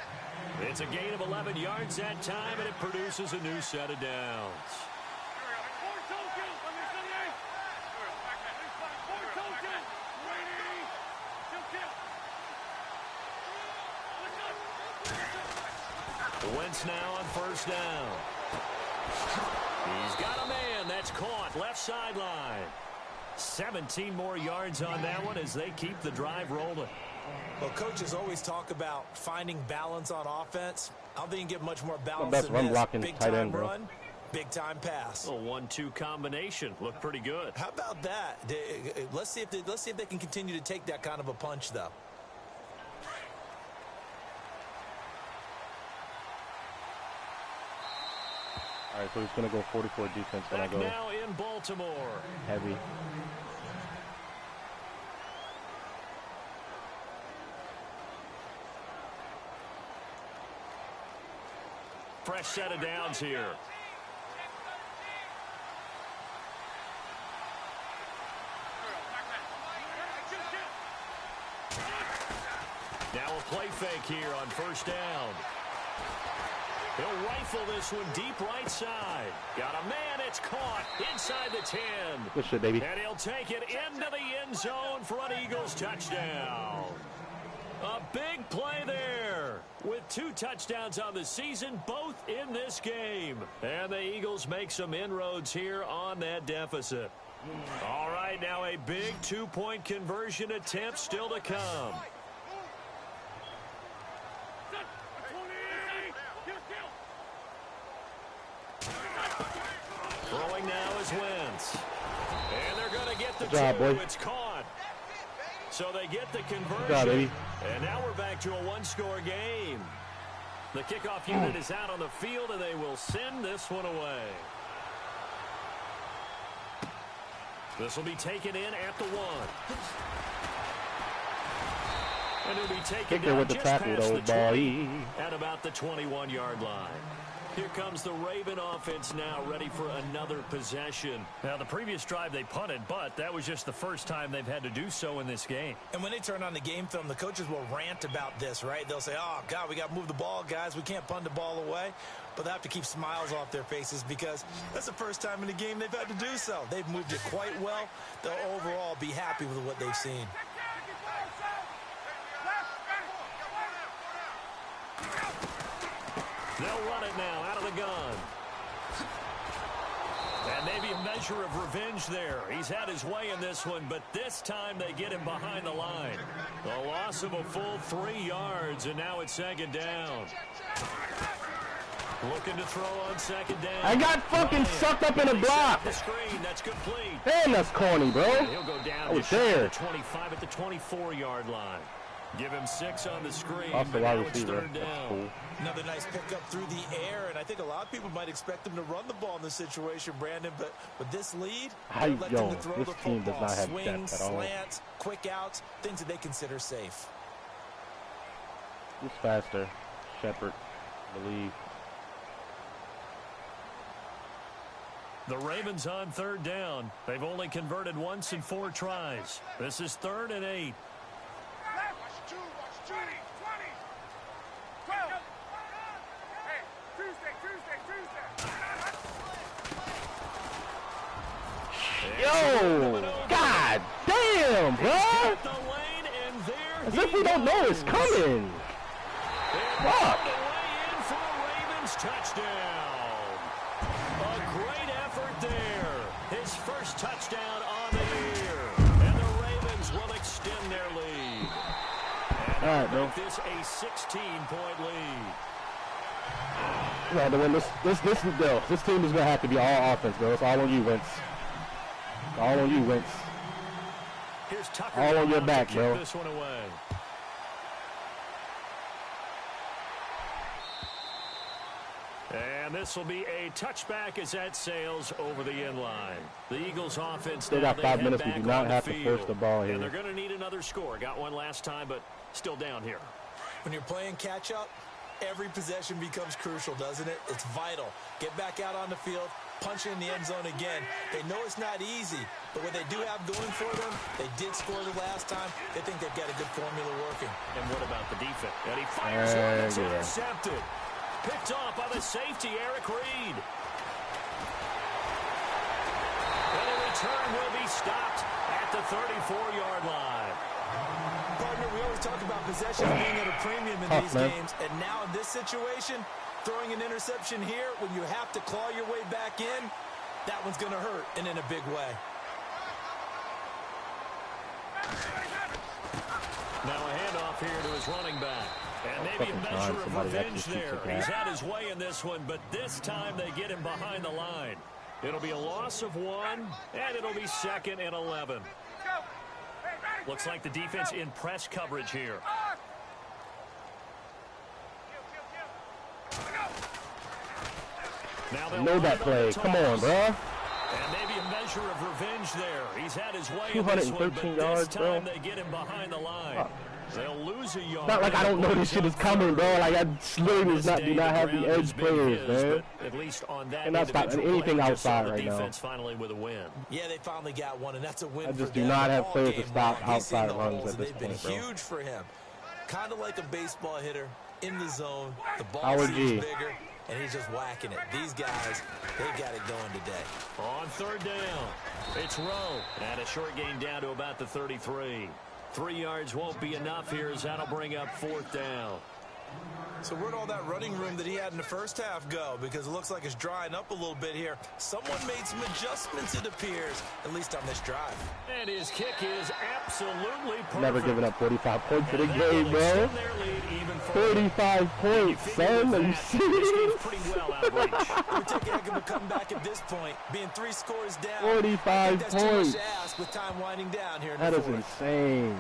It's a gain of 11 yards that time, and it produces a new set of downs. Wentz now on first down. He's got a man. That's caught. Left sideline. 17 more yards on that one as they keep the drive rolling. Well, coaches always talk about finding balance on offense. I don't think you can get much more balance best than run this. blocking Big tight time end, bro. run, big time pass. A 1-2 combination. Looked pretty good. How about that? Let's see if they can continue to take that kind of a punch, though. All right, so he's going to go 44 defense when I Back go now in Baltimore. heavy. Fresh set of downs here. Now a play fake here on first down. He'll rifle this one deep right side. Got a man, it's caught inside the 10. Good shit, baby. And he'll take it into the end zone for an Eagles touchdown. A big play there with 2 touchdowns on the season, both in this game. And the Eagles make some inroads here on that deficit. All right, now a big 2-point conversion attempt still to come. Throwing now is Wentz. And they're going to get the Good job, 2. boy. It's caught. So they get the conversion. Good job, baby. And now we're back to a 1-score game. The kickoff unit is out on the field, and they will send this one away. This will be taken in at the 1. And it'll be taken Kicked it down with the just tackle, past though, the 20 at about the 21-yard line. Here comes the Raven offense now, ready for another possession. Now, the previous drive they punted, but that was just the first time they've had to do so in this game. And when they turn on the game film, the coaches will rant about this, right? They'll say, oh, God, we got to move the ball, guys. We can't punt the ball away. But they have to keep smiles off their faces because that's the first time in the game they've had to do so. They've moved it quite well. They'll overall be happy with what they've seen. They'll run it now out of the gun. And maybe a measure of revenge there. He's had his way in this one, but this time they get him behind the line. The loss of a full 3 yards, and now it's second down. Looking to throw on second down. I got fucking sucked up in a block. The screen, that's complete. Damn, that's corny, bro. And he'll go down I was just shy of there. the 25 at the 24-yard line. Give him 6 on the screen, Off the but wide now it's receiver. third That's down. cool. Another nice pickup through the air, and I think a lot of people might expect them to run the ball in this situation, Brandon, but with this lead, Hey, let yo, them to throw this the team does football. not have Swings, depth at all. slants, quick outs, things that they consider safe. He's faster. Shepard, believe. The Ravens on third down. They've only converted once in 4 tries. This is 3rd and 8. Watch 2, watch 20, 12. Hey, Tuesday. Yo! God damn, bro! Got the lane, and there As he if we don't know it's goes. coming. And Fuck. on the way in for a Ravens touchdown. A great effort there. His first touchdown on the year. And the Ravens will extend their lead. And All right, bro. make this a 16-point lead. We had to win this. This team is gonna have to be all offense, bro. It's all on you, Wentz. All on you, Wentz. Here's Tucker All on your to back, kick bro. this one away. And this will be a touchback as that sails over the end line. The Eagles offense Still now, got they 5 head minutes. We back do not on the have to field. force the ball here. And they're going to need another score. Got one last time, but still down here. When you're playing catch-up, every possession becomes crucial, doesn't it? It's vital. Get back out on the field, punch in the end zone again. They know it's not easy, but what they do have going for them, they did score the last time. They think they've got a good formula working. And what about the defense? And he fires one that's yeah. intercepted. Picked off by the safety, Eric Reed. And the return will be stopped at the 34-yard line. Partner, we always talk about possessions being at a premium in Tough, these man. games, and now in this situation, throwing an interception here when you have to claw your way back in, that one's going to hurt, and in a big way. Now a handoff here to his running back. And maybe a measure of revenge there. He's had his way in this one, but this time they get him behind the line. It'll be a loss of 1, and it'll be 2nd and 11. Looks like the defense in press coverage here. Now I know that play. Come on, bro. And maybe a measure of revenge there. He's had his way in this one, but yards, this time they get him behind the line. They'll lose a yard. Not like I don't know this shit is coming, bro. Like I literally do not have the edge players, man. At least on that and not stopping anything outside right now. Defense finally with a win. Yeah, they finally got one, and that's a win. I just do not have players to stop outside runs at this point, bro. They've been huge for him. Kind of like a baseball hitter in the zone. The ball Howard seems G. bigger, and he's just whacking it. These guys, they got it going today. On 3rd down, it's Rowe. And a short gain down to about the 33. 3 yards won't be enough here as that'll bring up 4th down. So where'd all that running room that he had in the first half go? Because it looks like it's drying up a little bit here. Someone made some adjustments, it appears, at least on this drive. And his kick is absolutely perfect. Never giving up 45 points in a game, bro. 45 points, son. Are you serious? Pretty well out of reach. It would take a heck of a comeback at this point. Being 3 scores down. 45 that's points. Too much to ask with time winding down here in That the is 4th. insane.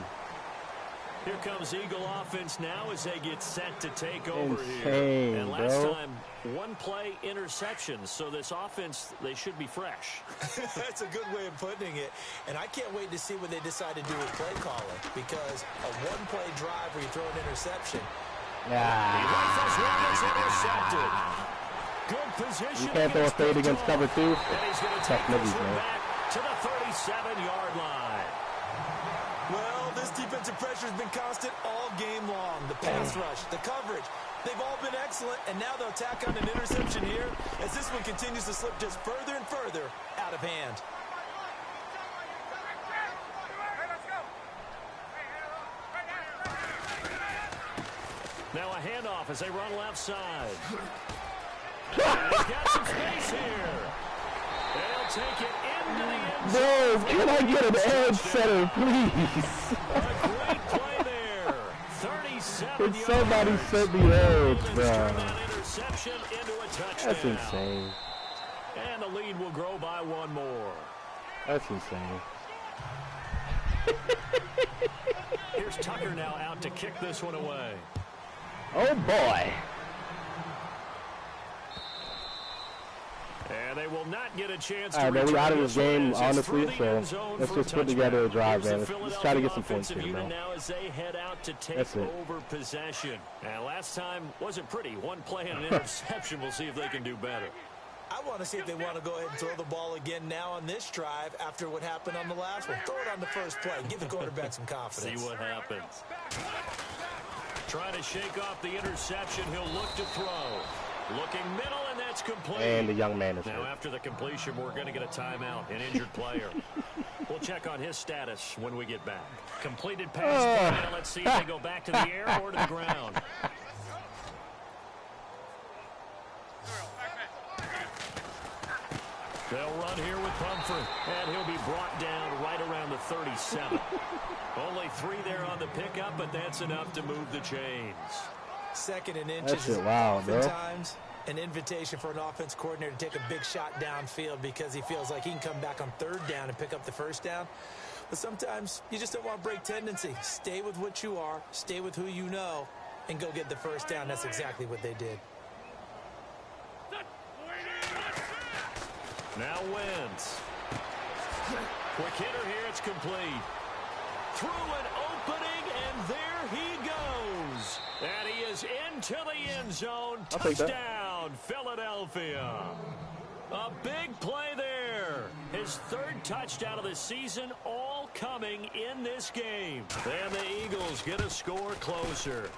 Here comes Eagle offense now as they get set to take over Insane, here. And last bro. time, 1 play interception. So this offense, they should be fresh. That's a good way of putting it. And I can't wait to see what they decide to do with play calling. Because a 1-play drive where you throw an interception. Yeah. Intercepted. Good position. You can't throw a fade against cover 2. And he's going to take Tough this niggas, one man. back to the 37-yard line. Well, this defensive pressure has been constant all game long. The pass rush, the coverage, they've all been excellent, and now they'll tack on an interception here as this one continues to slip just further and further out of hand. Now a handoff as they run left side. He's got some space here. They'll take it into the end zone. Bro, can I get an edge setter, please? A great play there. 37 Can yards. somebody set the edge, Ravens bro? turn that interception into a touchdown. That's insane. And the lead will grow by 1 more. That's insane. Here's Tucker now out to kick this one away. Oh, boy. And they will not get a chance All to right, man, we out of this game, It's honestly, through the so end zone let's for just put touchdown. together a drive, Here's man. the Let's try to get some points Philadelphia here, offensive man. unit now as they head out to take That's it. over possession. And last time wasn't pretty. 1 play and an interception. We'll see if they can do better. I want to see if they want to go ahead and throw the ball again now on this drive after what happened on the last one. Throw it on the first play. Give the quarterback some confidence. See what happens. Trying to shake off the interception. He'll look to throw. Looking middle, and that's complete. And the young man is Now, hurt. after the completion, we're going to get a timeout, an injured player. We'll check on his status when we get back. Completed pass play. Now let's see if they go back to the air or to the ground. They'll run here with Pumphrey, and he'll be brought down right around the 37. Only 3 there on the pickup, but that's enough to move the chains. 2nd and inches That shit is wild, bro. oftentimes an invitation for an offense coordinator to take a big shot downfield because he feels like he can come back on 3rd down and pick up the 1st down. But sometimes you just don't want to break tendency. Stay with what you are, stay with who you know, and go get the 1st down. That's exactly what they did. Now Wentz. Quick hitter here, it's complete. Through an opening, and there he goes. And he is into the end zone. I'll take that. Touchdown, Philadelphia. A big play there. His 3rd touchdown of the season, all coming in this game. And the Eagles get a score closer.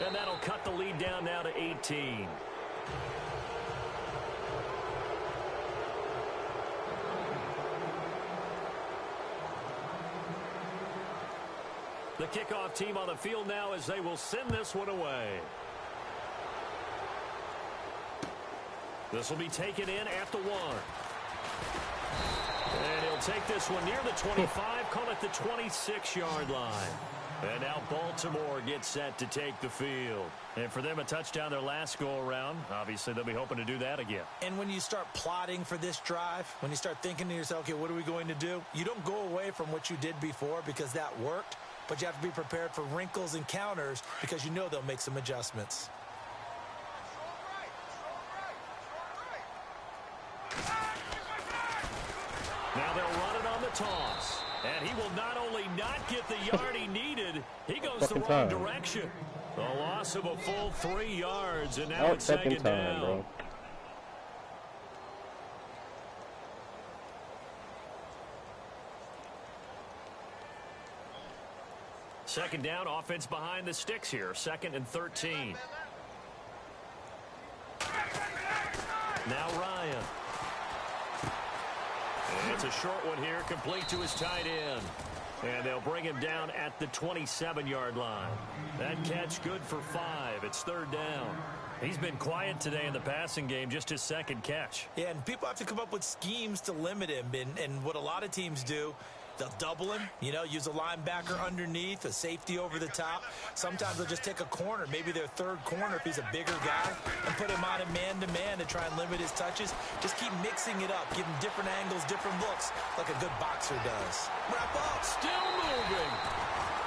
And that'll cut the lead down now to 18. The kickoff team on the field now as they will send this one away. This will be taken in at the 1. And he'll take this one near the 25, call it the 26-yard line. And now Baltimore gets set to take the field. And for them, a touchdown their last go-around. Obviously, they'll be hoping to do that again. And when you start plotting for this drive, when you start thinking to yourself, okay, what are we going to do? You don't go away from what you did before because that worked, but you have to be prepared for wrinkles and counters because you know they'll make some adjustments. Now they'll run it on the toss. And he will not only not get the yard he needed, he goes the wrong direction. A loss of a full 3 yards, and now it's second down. Bro. Second down, offense behind the sticks here. 2nd and 13. Now Ryan. And it's a short one here, complete to his tight end. And they'll bring him down at the 27-yard line. That catch good for 5. It's 3rd down. He's been quiet today in the passing game, just his 2nd catch. Yeah, and people have to come up with schemes to limit him. And what a lot of teams do, they'll double him, you know, use a linebacker underneath, a safety over the top. Sometimes they'll just take a corner, maybe their 3rd corner if he's a bigger guy, and put him on a man-to-man to try and limit his touches. Just keep mixing it up, give him different angles, different looks, like a good boxer does. Wrap up. Still moving.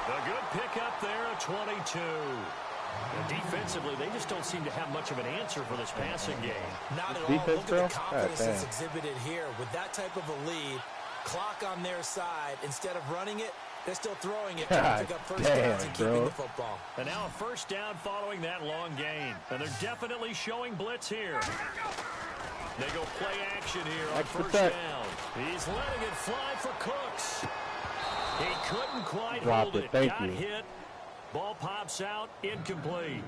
A good pickup there at 22. And defensively, they just don't seem to have much of an answer for this passing game. Not at all. Defense, Look bro? at the confidence that's exhibited here. With that type of a lead, clock on their side, instead of running it, they're still throwing it, trying to pick up first downs and keeping the football. And now a first down following that long gain. And they're definitely showing blitz here. They go play action here on first down. He's letting it fly for Cooks. He couldn't quite hold it. Got hit. Ball pops out, incomplete.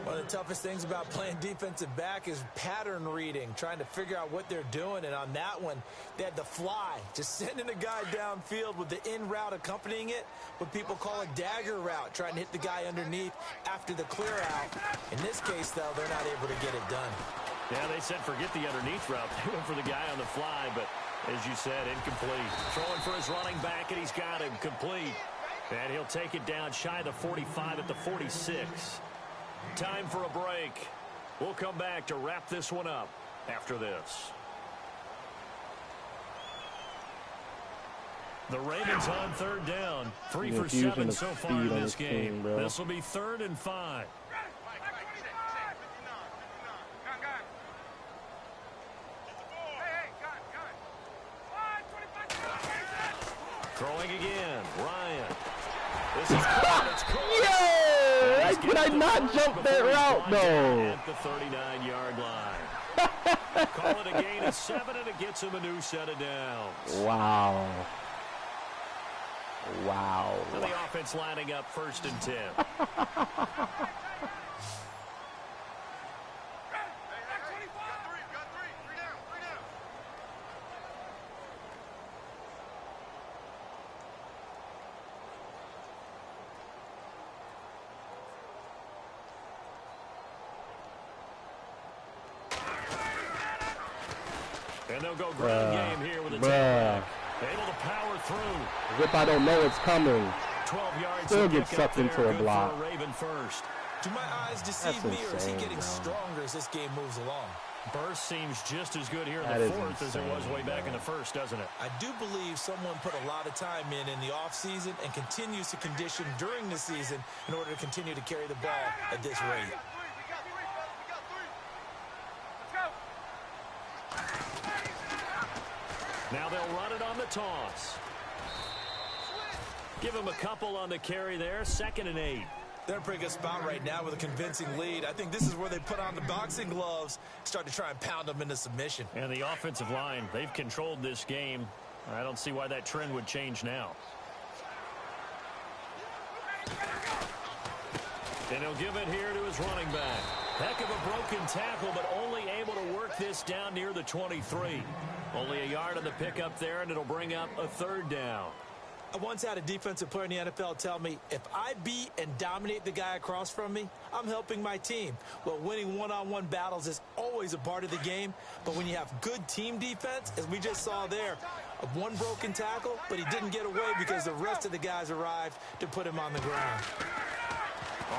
One of the toughest things about playing defensive back is pattern reading, trying to figure out what they're doing. And on that one, they had the fly, just sending a guy downfield with the in route accompanying it, what people call a dagger route, trying to hit the guy underneath after the clear out. In this case, though, they're not able to get it done. Yeah, they said forget the underneath route. They went for the guy on the fly, but as you said, incomplete. Throwing for his running back, and he's got him complete. And he'll take it down shy of the 45 at the 46. Time for a break. We'll come back to wrap this one up after this. The Ravens on 3rd down. 3 for 7 so far in this game. This will be 3rd and 5. Throwing again. Ryan. This is Yo! Did I not jump that route, though? At the 39-yard line. Call it a gain of 7, and it gets him a new set of downs. Wow. Wow. And the offense lining up 1st and 10. And they'll go ground game here with a tailback. Able to power through. As if I don't know it's coming. 12 yards. Still gets sucked into a block. Raven first. Do my eyes deceive me, or is he getting stronger as this game moves along? Burst seems just as good here in the 4th as it was way back in the 1st, doesn't it? I do believe someone put a lot of time in the offseason and continues to condition during the season in order to continue to carry the ball at this rate. Now they'll run it on the toss. Give him a couple on the carry there. 2nd and 8. They're in a pretty good spot right now with a convincing lead. I think this is where they put on the boxing gloves, start to try and pound them into submission. And the offensive line, they've controlled this game. I don't see why that trend would change now. And he'll give it here to his running back. Heck of a broken tackle, but only able to work this down near the 23. Only a yard on the pickup there, and it'll bring up a 3rd down. I once had a defensive player in the NFL tell me, if I beat and dominate the guy across from me, I'm helping my team. Well, winning one-on-one battles is always a part of the game, but when you have good team defense, as we just saw there, One broken tackle, but he didn't get away because the rest of the guys arrived to put him on the ground.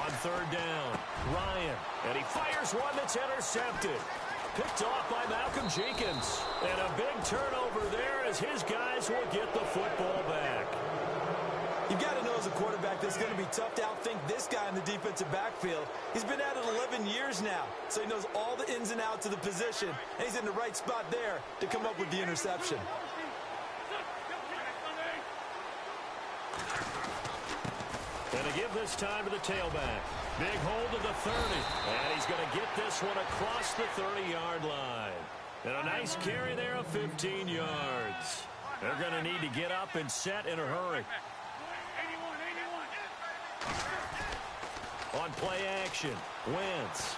On third down, Ryan, and he fires one that's intercepted. Picked off by Malcolm Jenkins. And a big turnover there as his guys will get the football back. You've got to know as a quarterback that it's going to be tough to outthink this guy in the defensive backfield. He's been at it 11 years now, so he knows all the ins and outs of the position, and he's in the right spot there to come up with the interception. And to give this time to the tailback. Big hold of the 30. And he's going to get this one across the 30-yard line. And a nice carry there of 15 yards. They're going to need to get up and set in a hurry. On play action, Wentz.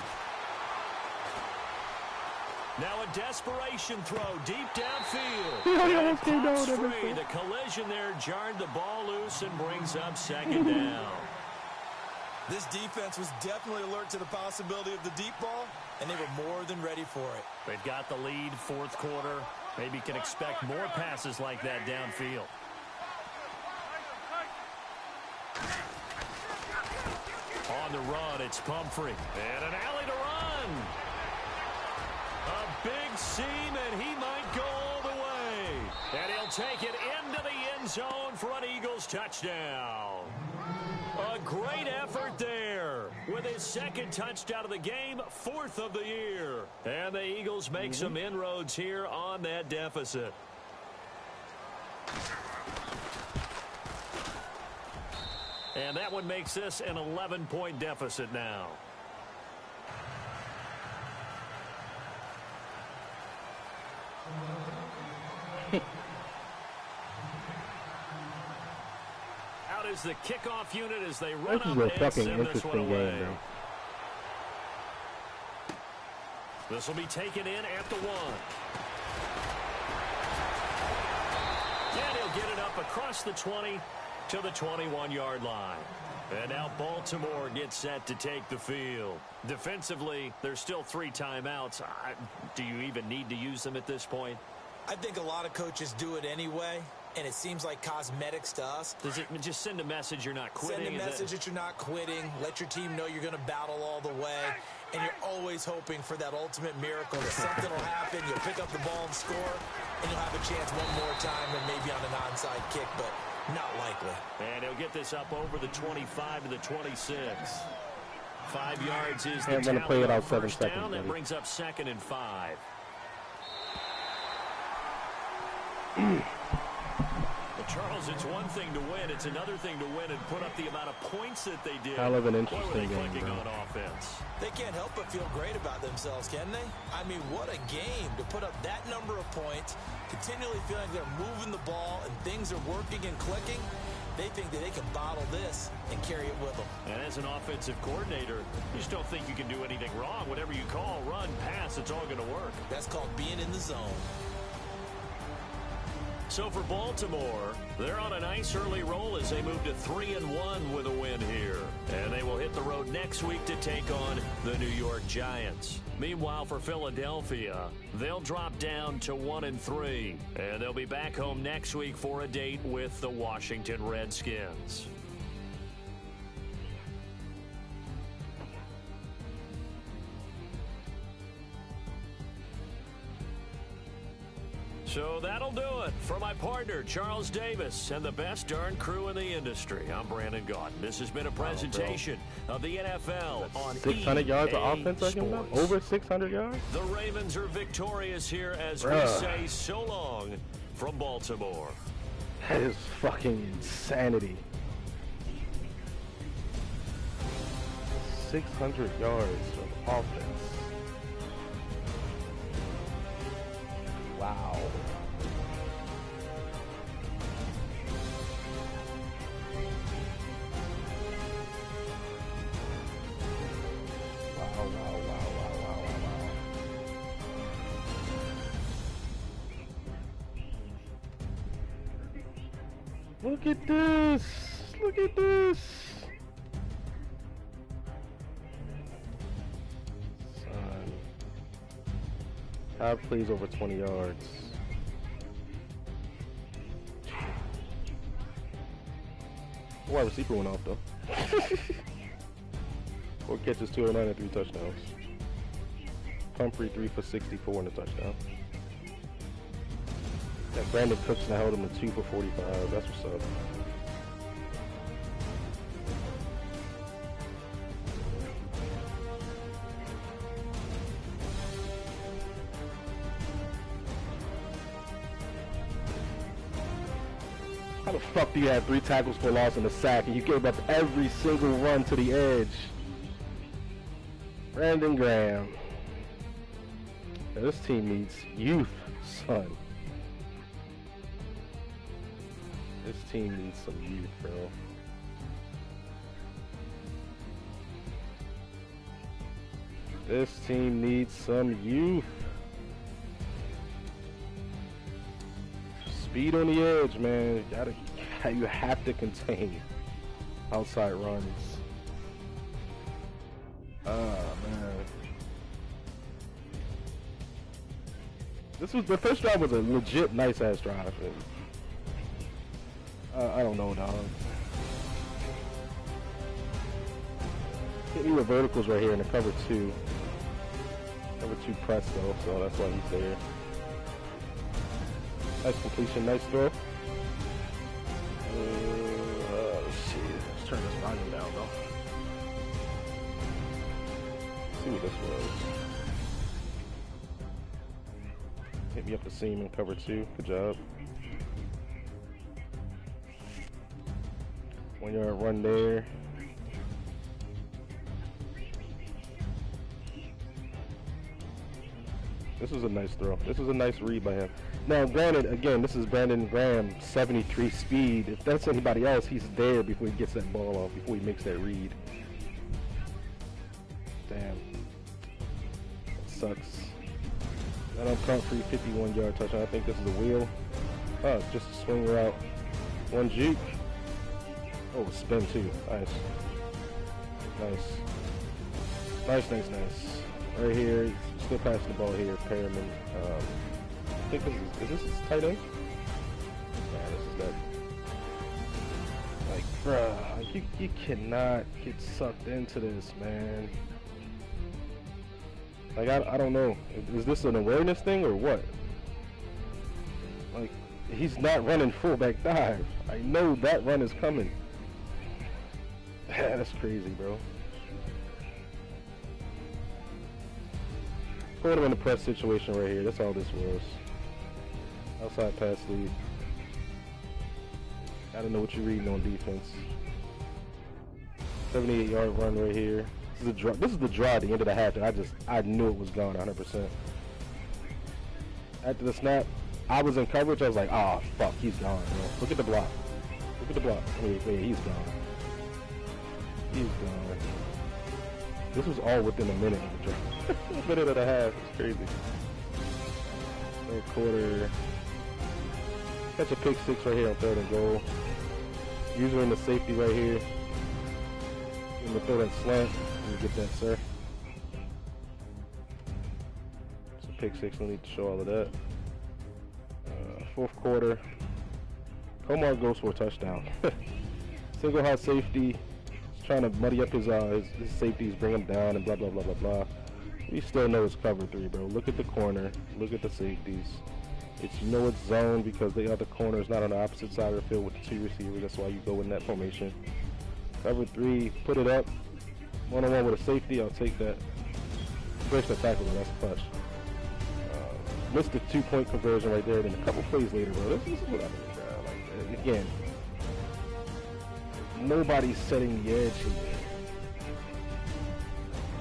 Now a desperation throw deep downfield. Pops free. The collision there jarred the ball loose and brings up second down. This defense was definitely alert to the possibility of the deep ball, and they were more than ready for it. They've got the lead, fourth quarter. Maybe can expect more passes like that downfield. On the run, it's Pumphrey. And an alley to run. A big seam, and he might go all the way. And he'll take it into the end zone for an Eagles touchdown. A great effort there with his second touchdown of the game, fourth of the year. And the Eagles make some inroads here on that deficit. And that one makes this an 11-point deficit now. Out is the kickoff unit as they run up This is a and fucking send this one interesting away. game, bro. This will be taken in at the 1. And he'll get it up across the 20 to the 21-yard line. And now Baltimore gets set to take the field. Defensively, there's still 3 timeouts. Do you even need to use them at this point? I think a lot of coaches do it anyway, and it seems like cosmetics to us. Does it just send a message you're not quitting? Send a message that you're not quitting. Let your team know you're going to battle all the way. And you're always hoping for that ultimate miracle that something will happen. You'll pick up the ball and score, and you'll have a chance one more time and maybe on an onside kick, but not likely. And he'll get this up over the 25 to the 26. 5 yards is the gonna play it out 7 first seconds, down. That buddy. brings up 2nd and 5. Well, Charles, it's one thing to win. It's another thing to win and put up the amount of points that they did. Hell of an Boy, were they interesting game, clicking bro. on offense. They can't help but feel great about themselves, can they? I mean, what a game to put up that number of points, continually feeling like they're moving the ball and things are working and clicking. They think that they can bottle this and carry it with them. And as an offensive coordinator, you just don't think you can do anything wrong. Whatever you call, run, pass, it's all going to work. That's called being in the zone. So for Baltimore, they're on a nice early roll as they move to 3-1 with a win here. And they will hit the road next week to take on the New York Giants. Meanwhile, for Philadelphia, they'll drop down to 1-3. And they'll be back home next week for a date with the Washington Redskins. So that'll do it. For my partner, Charles Davis, and the best darn crew in the industry, I'm Brandon Gaudin. This has been a presentation of the NFL on 600 yards of EA offense, I can Sports. over 600 yards? The Ravens are victorious here as we Bruh. say so long from Baltimore. That is fucking insanity. 600 yards of offense. Wow. Wow. Look at this. Look at this. Son. Have plays over 20 yards. Wide receiver went off though. 4 catches, 209 and 3 touchdowns. Humphrey 3 for 64 and a touchdown. Got Brandon Cooks and I held him to 2 for 45. That's what's up. How the fuck do you have 3 tackles for loss and a sack and you gave up every single run to the edge? Brandon Graham. Now, this team needs youth, son. This team needs some youth, bro. This team needs some youth. Speed on the edge, man. You have to contain outside runs. Man. The first drive was a legit nice ass drive. I don't know, dog. Hit me with verticals right here in the cover 2. Cover 2 press though, so that's why he's there. Nice completion, nice throw. Let's see. Let's turn this volume down though. Let's see what this was. Hit me up the seam in cover 2. Good job. 1 yard run there. This was a nice throw. This was a nice read by him. Now, granted, again, this is Brandon Graham, 73 speed. If that's anybody else, he's there before he gets that ball off, before he makes that read. Damn. That sucks. That on punt free 51-yard touchdown. I think this is a wheel. Oh, it's just a swing route. 1 juke. Oh, spin too. Nice. Nice. Right here, still passing the ball here, Perriman. I think is this his tight end? Nah, this is that. Like, bruh, like you cannot get sucked into this, man. Like, I don't know. Is this an awareness thing or what? Like, he's not running fullback dive. I know that run is coming. That's crazy, bro. Put him in the press situation right here. That's all this was. Outside pass lead. Gotta know what you're reading on defense. 78-yard run right here. This is the draw at the end of the half that I knew it was gone 100%. After the snap, I was in coverage. I was like, oh fuck, he's gone, bro. Look at the block. Wait, he's gone. He's gone. This was all within a minute of the draw. A minute and a half. It's crazy. 3rd quarter. Catch a pick 6 right here on 3rd and goal. Usually in the safety right here. I'm gonna throw that slant. Let me get that, sir. It's a pick 6. No need to show all of that. 4th quarter. Komar goes for a touchdown. Single high safety. He's trying to muddy up his safeties, bring him down, and blah blah blah blah blah. We still know it's cover 3, bro. Look at the corner. Look at the safeties. It's it's zone because the other corner is not on the opposite side of the field with the 2 receivers. That's why you go in that formation. Cover 3, put it up. 1-on-1 with a safety, I'll take that. Breaks the tackle, that's a touch. Missed the 2-point conversion right there. Then a couple plays later, bro. This is what I mean, bro. Like, again, nobody's setting the edge here.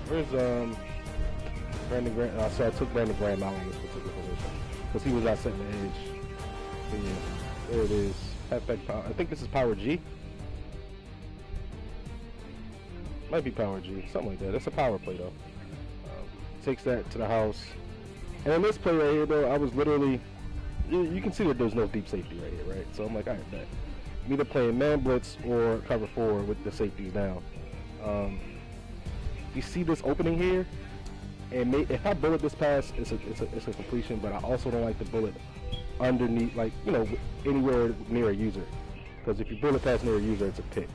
Where's Brandon Graham? So I took Brandon Graham out in this particular position because he was not setting the edge. So yeah, there it is. Halfback power. I think this is power G. Might be power G, something like that. That's a power play though. Takes that to the house. And in this play right here though, I was literally, you can see that there's no deep safety right here, right? So I'm like, all right, bet. I'm either playing man blitz or cover 4 with the safeties down. You see this opening here, and if I bullet this pass, it's a completion. But I also don't like to bullet underneath, like, you know, anywhere near a user. because if you bullet pass near a user, it's a pick.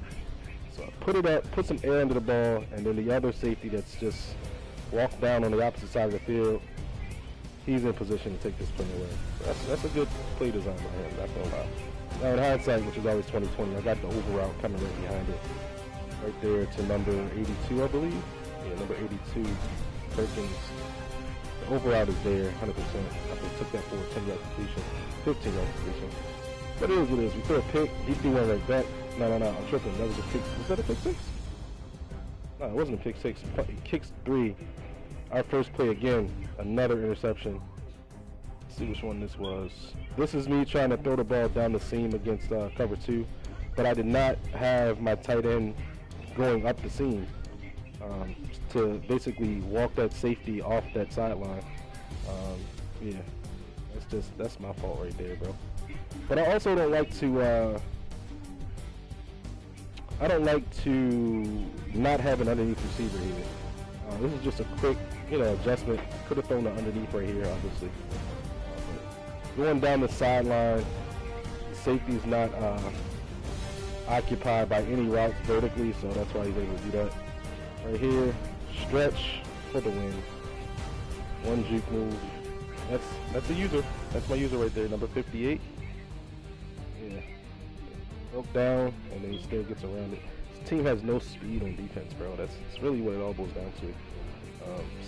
So I put it up, put some air under the ball, and then the other safety that's just walked down on the opposite side of the field, he's in position to take this play away. So that's a good play design by him, not gonna lie. Now in hindsight, which is always 20/20, I got the over route coming right behind it. Right there to number 82, I believe. Yeah, number 82, Perkins. The over route is there, 100%. I took that for a 10-yard completion, 15-yard completion. But it is what it is. We threw a pick, he threw one right back. No, I'm tripping. That was a pick. Was that a pick six? No, it wasn't a pick six. Kicks 3. Our first play again, another interception. Let's see which one this was. This is me trying to throw the ball down the seam against cover 2, but I did not have my tight end going up the seam to basically walk that safety off that sideline. Yeah, that's my fault right there, bro. But I also don't like to not have an underneath receiver here. This is just a quick, adjustment. Could have thrown the underneath right here, obviously. Going down the sideline, the safety is not occupied by any routes vertically, so that's why he's able to do that. Right here, stretch for the win. One juke move. That's a user. That's my user right there, number 58. Yeah. Broke down, and then he still gets around it. This team has no speed on defense, bro. That's really what it all boils down to.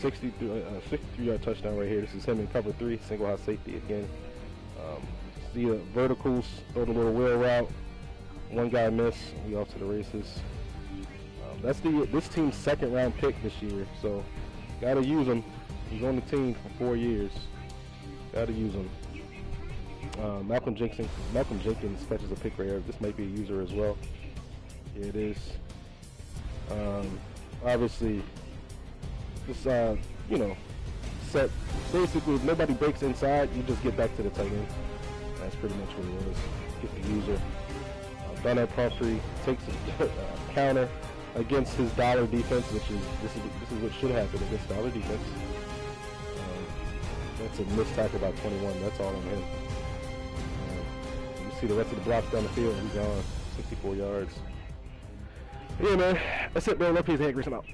63-yard touchdown right here. This is him in cover 3, single high safety again. See the verticals, throw the little wheel route. One guy missed. We off to the races. That's this team's second round pick this year, so gotta use him. He's on the team for 4 years. Gotta use him. Malcolm Jenkins catches a pick right here. This might be a user as well. Yeah, it is. Obviously, this set. Basically, if nobody breaks inside, you just get back to the tight end. That's pretty much what it was. Get the user. Donald Pumphrey takes a counter against his dollar defense, which is this is what should happen against dollar defense. That's a missed tackle by 21. That's all on him. You see the rest of the blocks down the field. He's gone 64 yards. Yeah, man. That's it, man. Love, peace, and grease. I'm out.